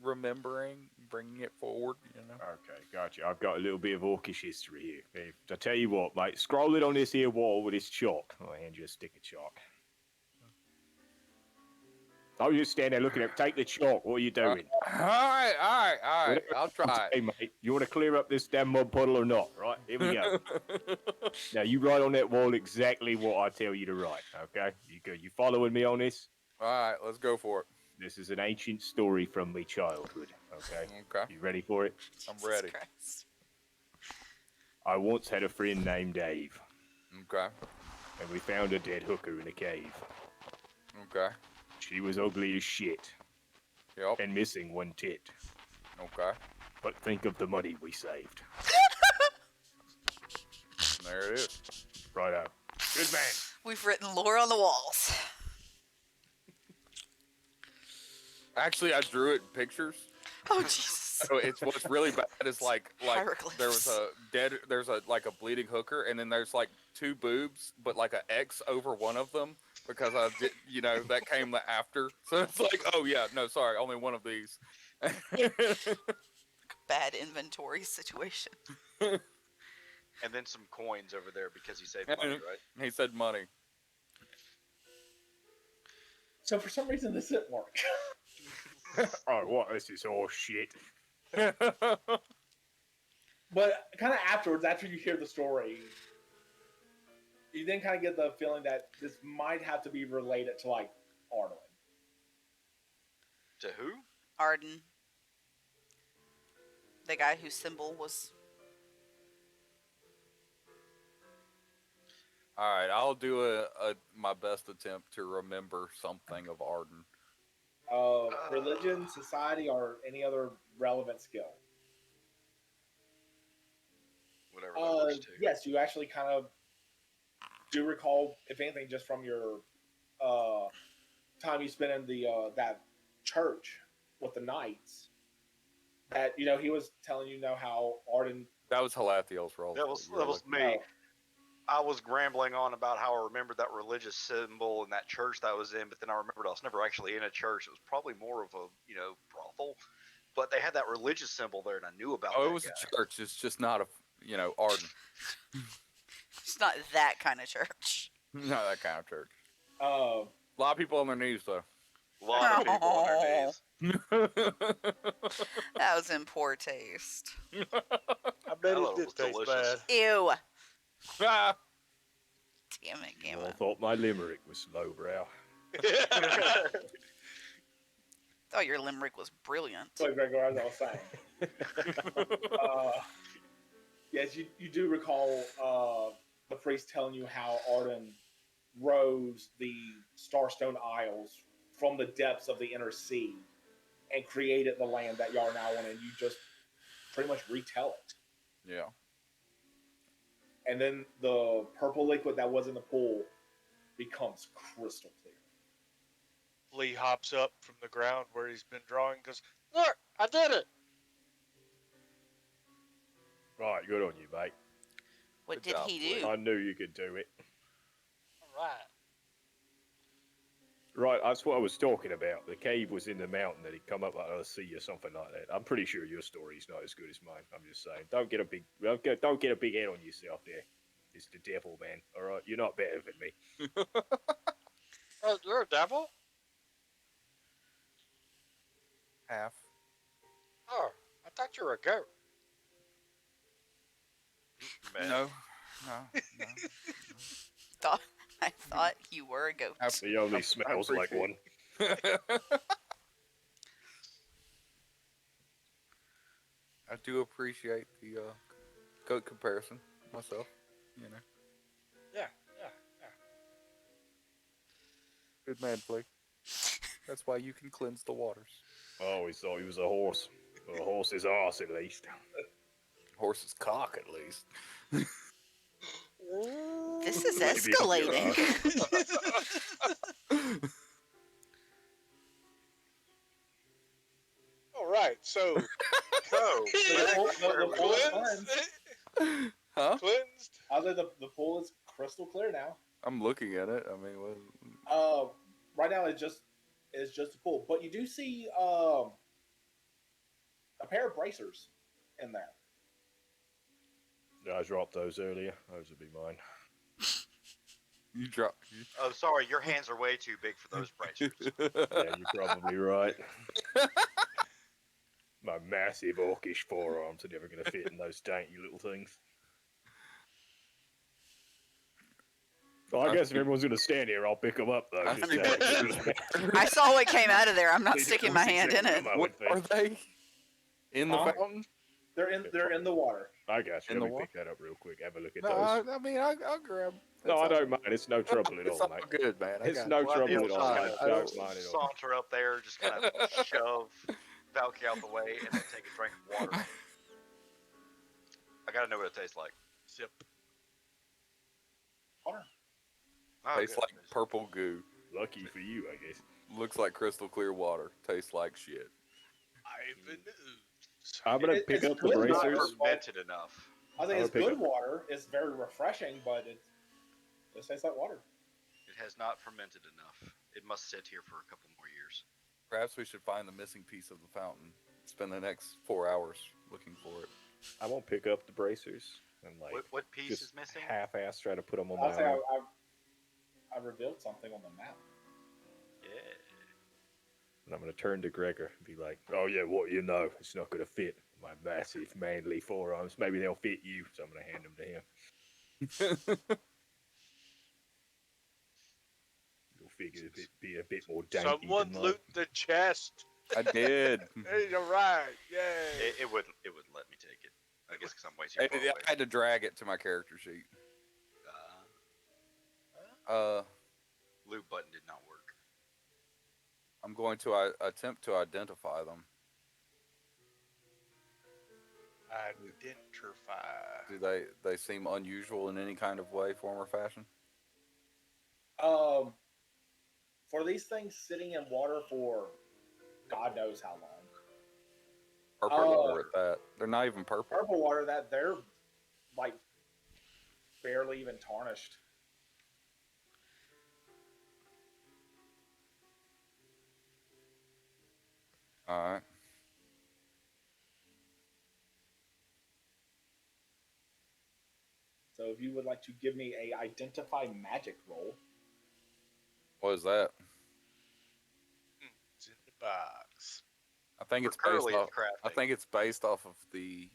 remembering, bringing it forward. You know. Okay, gotcha. I've got a little bit of orcish history here. If, I tell you what, mate, scroll it on this here wall with this chalk. I'll hand you a stick of chalk. Don't just stand there looking at. Take the chalk. What are you doing? All right. Whatever I'll try. Hey, mate, you want to clear up this damn mud puddle or not? Right, here we go. Now you write on that wall exactly what I tell you to write. Okay, you go. You following me on this? All right, let's go for it. This is an ancient story from my childhood. Okay, Okay, you ready for it? I'm Jesus ready. Christ. I once had a friend named Dave, Okay, and we found a dead hooker in a cave. okay, She was ugly as shit yep, and missing one tit. okay. But think of the money we saved. There it is. Righto. Good man. We've written lore on the walls. Actually, I drew it in pictures. Oh Jesus. So what's really bad is like there was Hieroglyphs. there's a like a bleeding hooker, and then there's like two boobs, but like an X over one of them because I did, that came after. So it's like, oh yeah, no, sorry, only one of these. Bad inventory situation. And then some coins over there because he saved money, right? He said money. So for some reason, this didn't work. Oh, what? This is all shit. But kind of afterwards, after you hear the story, you then kind of get the feeling that this might have to be related to like Arnold. To who? Arden, the guy whose symbol was. All right, I'll do my best attempt to remember something of Arden. Religion, society, or any other relevant skill. Whatever that works too. Yes, you actually kind of do recall, if anything, just from your time you spent in the that church with the knights. That he was telling how Arden. That was Halathiel's role. That was me. I was rambling on about how I remembered that religious symbol in that church that I was in, but then I remembered I was never actually in a church. It was probably more of a brothel, but they had that religious symbol there, and I knew about. Oh, that it was guy. a church. It's just not a Arden. It's not that kind of church. Not that kind of church. Uh, A lot of people on their knees though. A lot of people on their knees. That was in poor taste. I bet Hello, it did was taste delicious. bad. Ew. Ah! Damn it, I Gamma. thought my limerick was lowbrow. Thought your limerick was brilliant. like Gregor, as I was saying. Yes, you do recall the priest telling you how Arden rose the Starstone Isles from the depths of the inner sea and created the land that y'all are now on, and you just pretty much retell it. Yeah. And then the purple liquid that was in the pool becomes crystal clear. Lee hops up from the ground where he's been drawing and goes, "Look, I did it!" Right, good on you, mate. What Good did job, he Blake. do? I knew you could do it. All right. Right, that's what I was talking about. The cave was in the mountain that he'd come up out of the sea or something like that. I'm pretty sure your story's not as good as mine. I'm just saying. Don't get a big head on yourself there. It's the devil, man. All right, you're not better than me. Oh, you're a devil? Half. Oh, I thought you were a goat. Man. No. I thought you were a goat. He only smells like one. I do appreciate the goat comparison myself. Yeah. Good man, Blake. That's why you can cleanse the waters. I always thought he was a horse. Or a horse's arse, at least. Horse's cock, at least. This is Maybe escalating. All right, so The pool is cleansed. cleansed. Huh? Cleansed. Other the pool is crystal clear now. I'm looking at it. I mean, what? Right now it's just a pool, but you do see a pair of bracers in there. I dropped those earlier. Those would be mine. You drop. Oh, sorry, your hands are way too big for those bracers. Yeah, you're probably right. My massive orcish forearms are never going to fit in those dainty little things. Well, I guess if everyone's going to stand here, I'll pick them up, though. I just think out of that's- curiosity. I saw what came out of there. I'm not These sticking my horses hand in that it. come, I What would are think. they? In the Huh? fountain? They're in the water. I got you. In the Let me what? pick that up real quick. Have a look at No, those. I mean, I'll grab. No, I That's don't mind. It's no trouble at It's all, all mate. good, man. I It's got no it. trouble I'll at all. I I don't mind at all. saunter up there, just kind of shove Valky out the way, and then take a drink of water. I gotta know what it tastes like. Sip. Water. Oh, Tastes good. like purple goo. Lucky for you, I guess. Looks like crystal clear water. Tastes like shit. Ivan Ooze. I'm going to It- pick it's up the good, not bracers. Fermented enough. I think I'll it's pick good up- water. It's very refreshing, but it tastes like water. It has not fermented enough. It must sit here for a couple more years. Perhaps we should find the missing piece of the fountain. Spend the next 4 hours looking for it. I won't pick up the bracers and like What piece just is missing? half-ass try to put them on I'll my say arm. I revealed something on the map. Yeah. And I'm going to turn to Gregor and be like, oh, yeah, what you know? It's not going to fit my massive, manly forearms. Maybe they'll fit you, so I'm going to hand them to him. You'll figure be a bit more dainty Someone than mine. loot the chest. I did. Hey, all right, yay. It wouldn't let me take it. I guess because I'm way too I, far away. I had to drag it to my character sheet. Uh, loot button did not work. I'm going to attempt to identify them. Identify. Do they seem unusual in any kind of way, form, or fashion? For these things sitting in water for God knows how long. Purple water at that. They're not even purple. Purple water, that they're like barely even tarnished. All right. So if you would like to give me a identify magic roll. What is that? It's in the box. I think it's based Curly off. is crafting. I think it's based off of the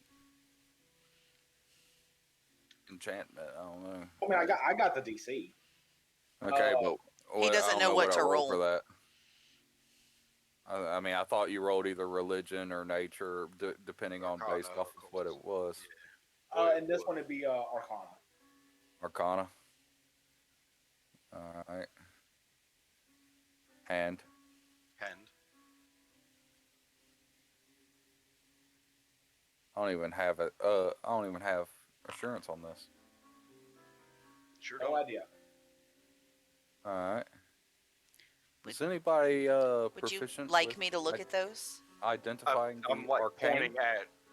enchantment. I don't know. I mean, I got the DC. Okay, but He doesn't I don't know what I to rolled for roll. that. I mean, I thought you rolled either religion or nature, depending on Arcana based or off of what it was. And this one would be Arcana. Arcana. All right. Hand. Hand. I don't even have it. I don't even have assurance on this. Sure No don't. idea. All right. Would- Is anybody Would you proficient like with me to look at those? identifying I'm the like arcane? pointing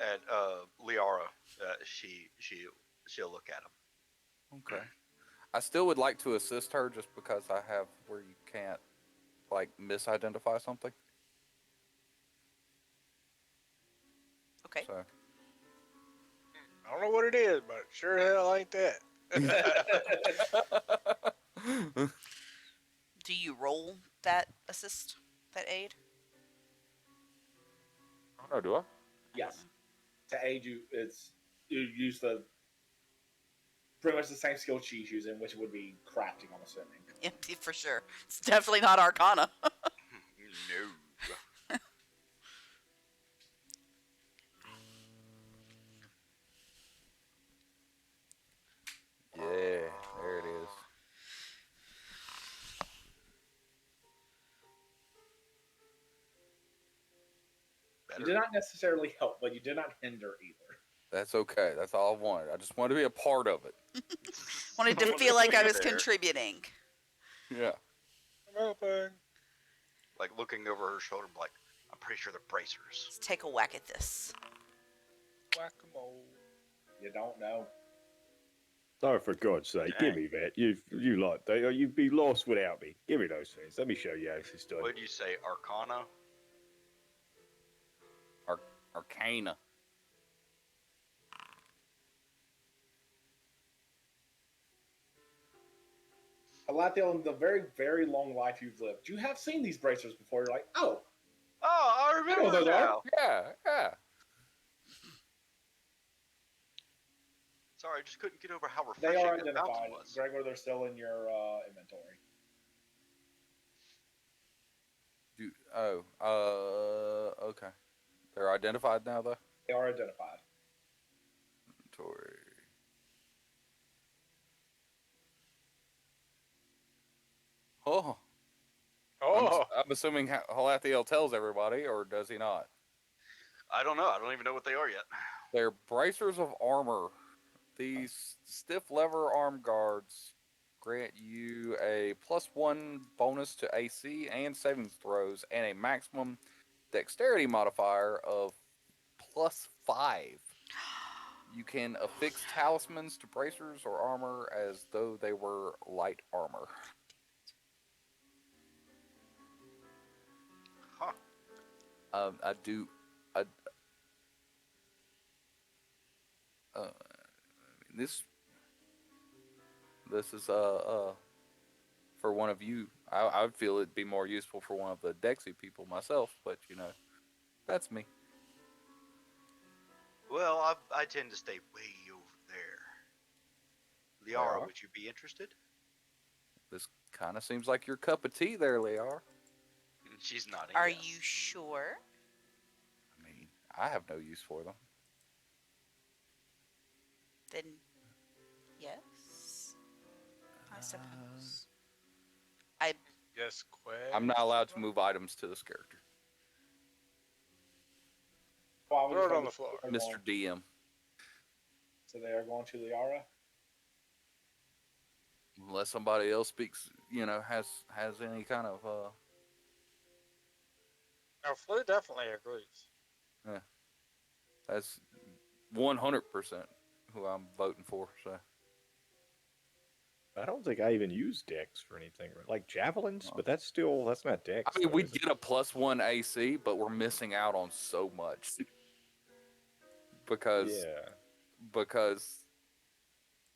at Liara. She'll look at him. Okay. I still would like to assist her just because I have where you can't like misidentify something. Okay. So I don't know what it is, but sure hell ain't that. Do you roll that assist, that aid? I don't know, do I? Yes. To aid you, you use the pretty much the same skill she's using, which would be crafting, I'm assuming. Yeah, for sure. It's definitely not Arcana. No. Yeah, there it is. You did not necessarily help, but you did not hinder either. That's okay. That's all I wanted. I just wanted to be a part of it. Wanted to feel like I was contributing. Yeah. I'm open. Like looking over her shoulder, I'm like, I'm pretty sure they're bracers. Let's take a whack at this. Whack-a-mole. You don't know. Oh, for God's sake, give me that. You'd be lost without me. Give me those things. Let me show you how this is done. What did you say, Arcana? Arcana. Alathiel, in the very, very long life you've lived, you have seen these bracers before. You're like, oh, Oh, I remember those are. now. Yeah. Sorry, I just couldn't get over how They refreshing are the fountain identified. was. Gregor, they're still in your inventory. Okay. They're identified now, though? They are identified. Inventory. Oh. Oh, I'm assuming Halathiel tells everybody, or does he not? I don't know. I don't even know what they are yet. They're bracers of armor. These stiff lever arm guards grant you a +1 bonus to AC and savings throws, and a maximum dexterity modifier of +5. You can affix talismans to bracers or armor as though they were light armor. Huh. This This is for one of you. I would feel it'd be more useful for one of the Dexy people myself, but that's me. Well, I tend to stay way over there. Liara, Liara? would you be interested? This kind of seems like your cup of tea there, Liar. She's nodding. Are yes. you sure? I mean, I have no use for them. Then, yes. I suppose. Yes, I'm not allowed to move items to this character, Well, Throw it on the floor. Mr. DM. So they are going to Liara. Unless somebody else speaks, has any kind of No, Flea definitely agrees. that's 100% who I'm voting for. So I don't think I even use Dex for anything. Like javelins, but that's not Dex. I mean, though, we is it? get a +1 AC, but we're missing out on so much because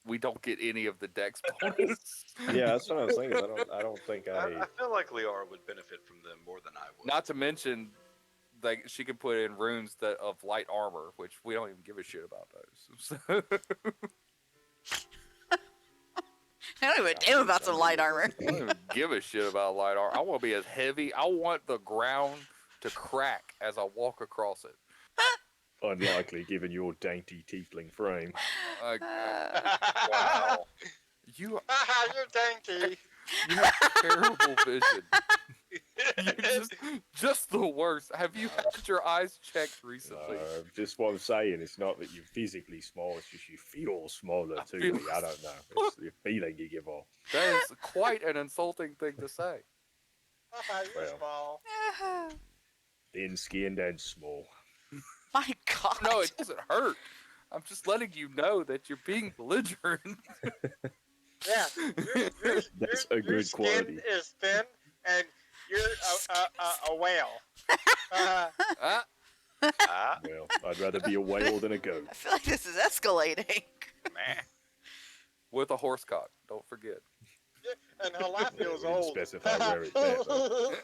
we don't get any of the Dex bonus. Yeah, that's what I was thinking. I don't think I I. feel like Liara would benefit from them more than I would. Not to mention, like she could put in runes of light armor, which we don't even give a shit about those. I don't give a damn about some light armor. I don't even give a shit about light armor. I want to be as heavy. I want the ground to crack as I walk across it. Unlikely, given your dainty tiefling frame. Wow. You You're dainty. have terrible vision. You're just the worst. Have you had your eyes checked recently? Just what I'm saying, it's not that you're physically small, it's just you feel smaller to me. I don't know. It's the feeling you give off. That is quite an insulting thing to say. You're Well. small. Thin-skinned and small. My God. No, it doesn't hurt. I'm just letting you know that you're being belligerent. Yeah. That's your a good skin quality. is thin, and you're a whale. Ah, Ah, Well, I'd rather be a whale than a goat. I feel like this is escalating. man. with a horse cock. Don't forget. And her laugh Yeah, feels we didn't old. specify where it's at, though.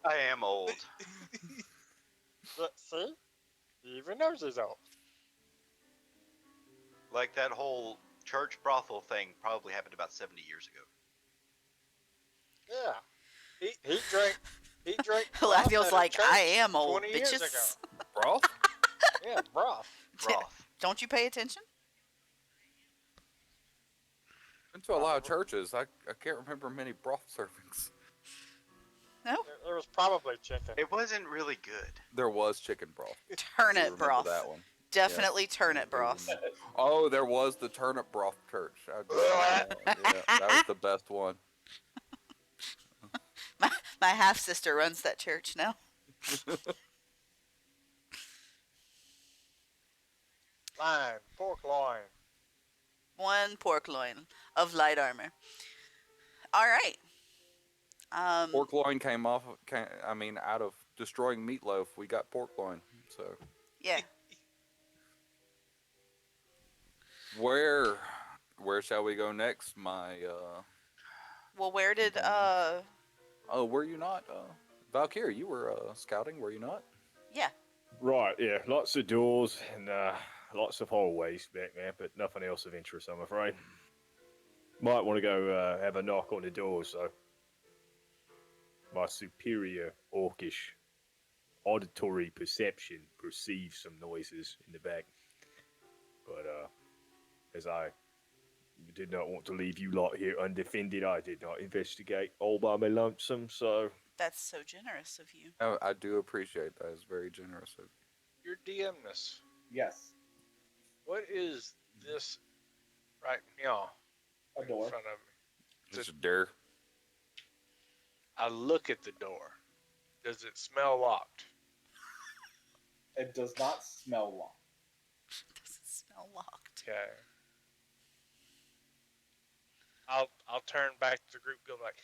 I am old. See? He even knows he's old. Like that whole church brothel thing probably happened about 70 years ago. Yeah. He drank. Lathiel's broth like, at a I church am old, 20 years bitches. ago. Broth? Yeah, broth. Broth. Don't you pay attention? Been to a lot of churches. I can't remember many broth servings. No. There was probably chicken. It wasn't really good. There was chicken broth. I do Turnip remember broth. that one. Definitely turnip broth. Oh, there was the turnip broth church. Yeah, that was the best one. My half sister runs that church now. Line, pork loin. One pork loin of light armor. All right. Pork loin out of destroying meatloaf, we got pork loin. So Yeah. where shall we go next? Well, where did Oh, were you not? Valkyrie, you were scouting, were you not? yeah. Right, yeah, lots of doors and lots of hallways back there, but nothing else of interest, I'm afraid. Might want to go have a knock on the door, so my superior orcish auditory perception perceives some noises in the back. But as I did not want to leave you lot here undefended, I did not investigate all by my lonesome, so That's so generous of you. Oh, I do appreciate that. It's very generous of you. Your DMness. Yes, What is this right now a in door. front of me? Just a dare. I look at the door. Does it smell locked? It does not smell locked. Doesn't smell locked. Okay. I'll turn back to the group. Go like,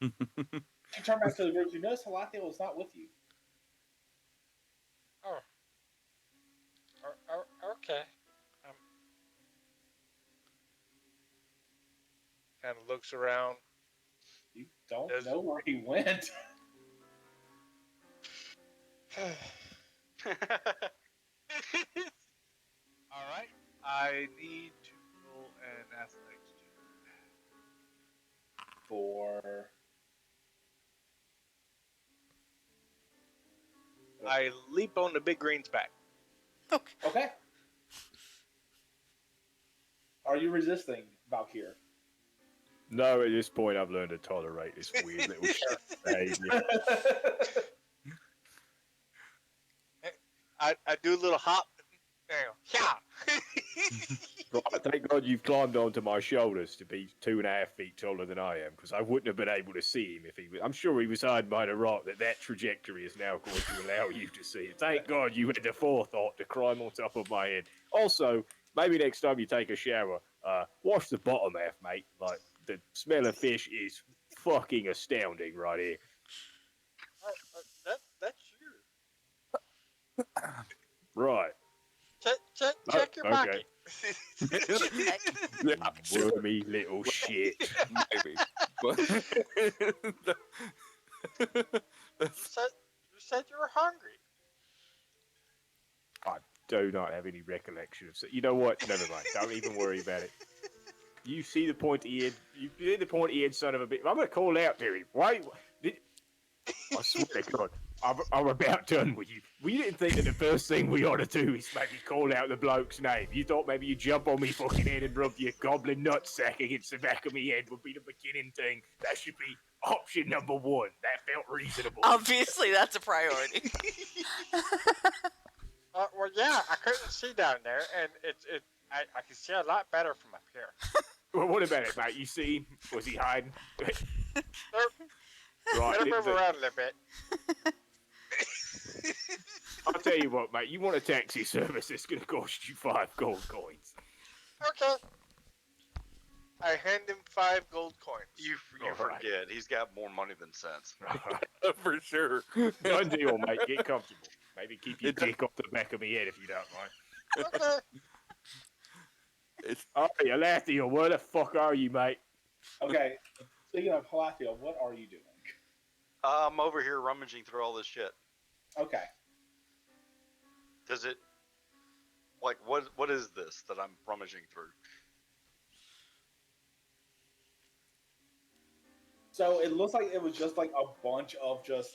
You turn back to the group. You notice Halathiel is not with you. Okay. kind of looks around. You don't Does- know where he went. All right. I need to roll an athletics check. For I leap on the big green's back. okay. Are you resisting, Valkyr? No, at this point, I've learned to tolerate this weird little shit behavior. I do a little hop. Yeah. Right, thank God you've climbed onto my shoulders to be 2.5 feet taller than I am, because I wouldn't have been able to see him if he was. I'm sure he was hiding behind a rock. That trajectory is now going to allow you to see it. Thank God you had the forethought to climb on top of my head. Also, maybe next time you take a shower, wash the bottom half, mate. Like, the smell of fish is fucking astounding right here. That's you. Right. Check your okay. pocket. Wormy little shit. Maybe. But You said you were hungry. I do not have any recollection of. You know what? Never mind. Don't even worry about it. You see the pointy head? You see the pointy head son of a bitch? I'm gonna call out to him. Wait. I swear to God, I'm about done with you. We didn't think that the first thing we ought to do is maybe call out the bloke's name. You thought maybe you'd jump on me fucking head and rub your goblin nutsack against the back of me head would be the beginning thing. That should be option number one. That felt reasonable. Obviously, that's a priority. Well, yeah, I couldn't see down there, and I can see a lot better from up here. Well, what about it, mate? You see him? Was he hiding? Right. Better move around a little bit. I'll tell you what, mate. You want a taxi service? It's going to cost you 5 gold coins. Okay. I hand him 5 gold coins. You All right. forget he's got more money than sense. for sure. Done deal, mate. Get comfortable. Maybe keep your dick off the back of my head if you don't mind. Okay. Oh, Alathiel, where the fuck are you, mate? Okay. Speaking of Halathiel, what are you doing? I'm over here rummaging through all this shit. Okay. Does it, like, what is this that I'm rummaging through? So it looks like it was just like a bunch of just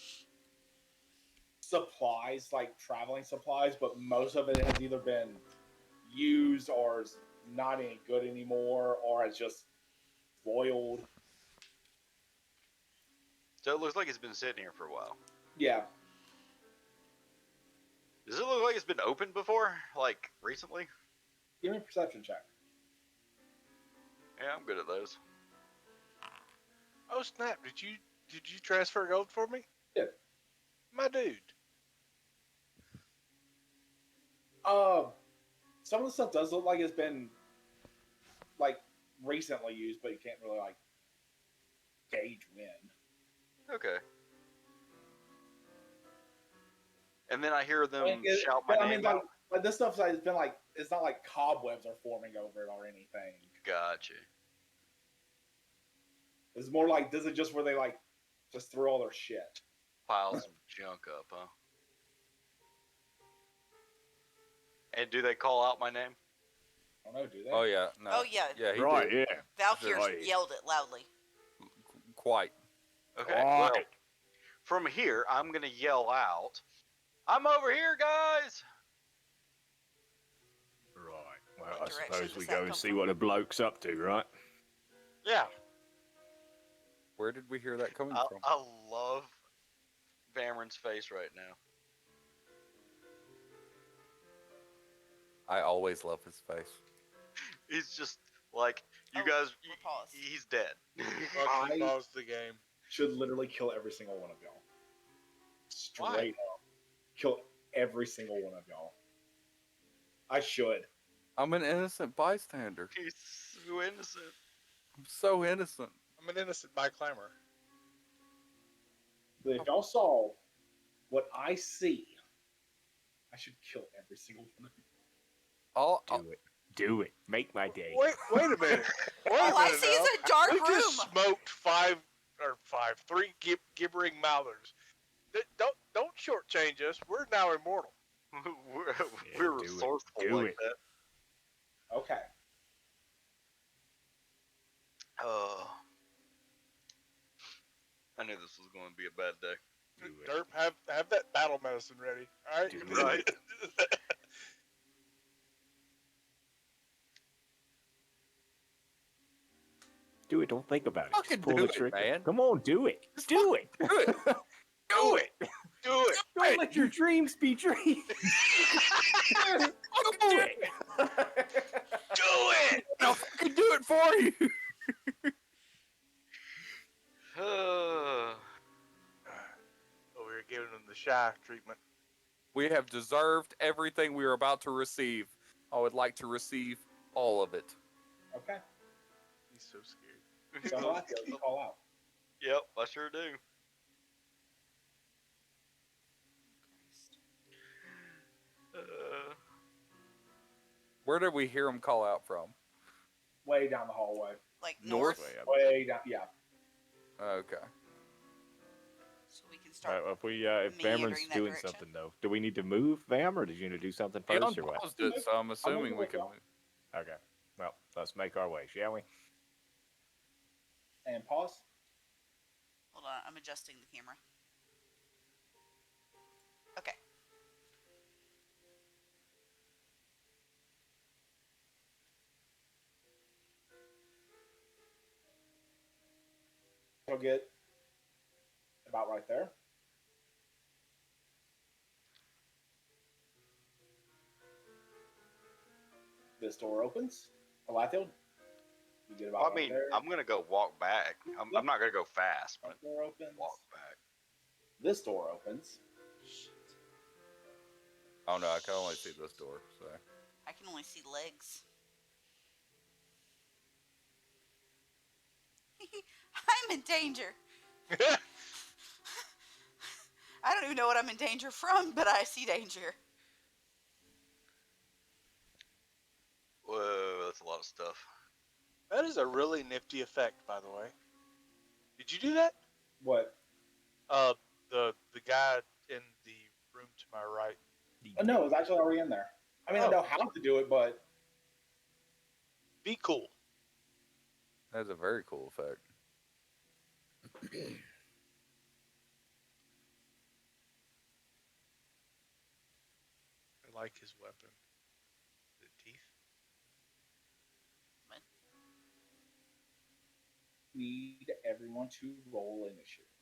supplies, like traveling supplies, but most of it has either been used or is not any good anymore, or has just spoiled. So it looks like it's been sitting here for a while. Yeah. Does it look like it's been opened before? Like, recently? Give me a perception check. Yeah, I'm good at those. Oh snap! Did you transfer gold for me? Yeah. My dude. Some of the stuff does look like it's been like recently used, but you can't really like gauge when. Okay. And then I hear them shout my but, name like, out. like this stuff's like, it's been like, it's not like cobwebs are forming over it or anything. Gotcha. It's more like, this is just where they like just threw all their shit. Pile some junk up, huh? And do they call out my name? I don't know, do they? Oh yeah, no. Oh, yeah. Yeah, he Right, did. yeah. Valkyr Right. yelled it loudly. Quite. Okay. All Well, right. from here, I'm gonna yell out, "I'm over here, guys!" Right. Well, What I direction suppose does we that go come and see from? what the bloke's up to, right? Yeah. Where did we hear that coming from? I love Vamron's face right now. I always love his face. He's just like, you Oh, guys, we're paused. he's dead. Fucking I- pause the game. Should literally kill every single one of y'all. Straight Why? up. Kill every single one of y'all. I should. I'm an innocent bystander. He's so innocent. I'm so innocent. I'm an innocent by climber. But if y'all saw what I see, I should kill every single one of you. All, Do it. Do it. Make my day. Wait a minute. Wait a All I minute see is now. a dark We room. just smoked three gibbering mouthers. Don't shortchange us. We're now immortal. we're Yeah, we're do it. resourceful Do like it. that. Okay. I knew this was going to be a bad day. Do it. Derp, have that battle medicine ready. All right. Do Right. it. Do it. Don't think about it. Fucking Just pull do the it, trigger. man. Come on, do it. Just Do it. Do it. Do it. Do it. Don't let your dreams be dreams. Do Do it. Do it. I'll fucking do it for you. We were giving them the shy treatment. We have deserved everything we are about to receive. I would like to receive all of it. Okay. He's so scared. So Malakio, you call out. Yep, I sure do. Where did we hear him call out from? Way down the hallway. Like North? north, Way down. Yeah. Okay. so we can start. If meandering Vamron's that doing direction. something though, do we need to move Vam, or did you need to do something He first, or what? unpaused it, so I'm assuming we can y'all. move. Okay. Well, let's make our way, shall we? And pause. Hold on, I'm adjusting the camera. Okay. You'll get about right there. This door opens. Palathiel, you get about Well, I right mean, there. I'm gonna go walk back. I'm not gonna go fast, but That door opens. walk back. This door opens. Oh no, I can only see this door. So I can only see legs. I'm in danger. I don't even know what I'm in danger from, but I see danger. Whoa, that's a lot of stuff. That is a really nifty effect, by the way. Did you do that? What? The guy in the room to my right. Oh, no, it was actually already in there. I mean, I Oh. know how to do it, but Be cool. that's a very cool effect. I like his weapon. The teeth. need everyone to roll initiative.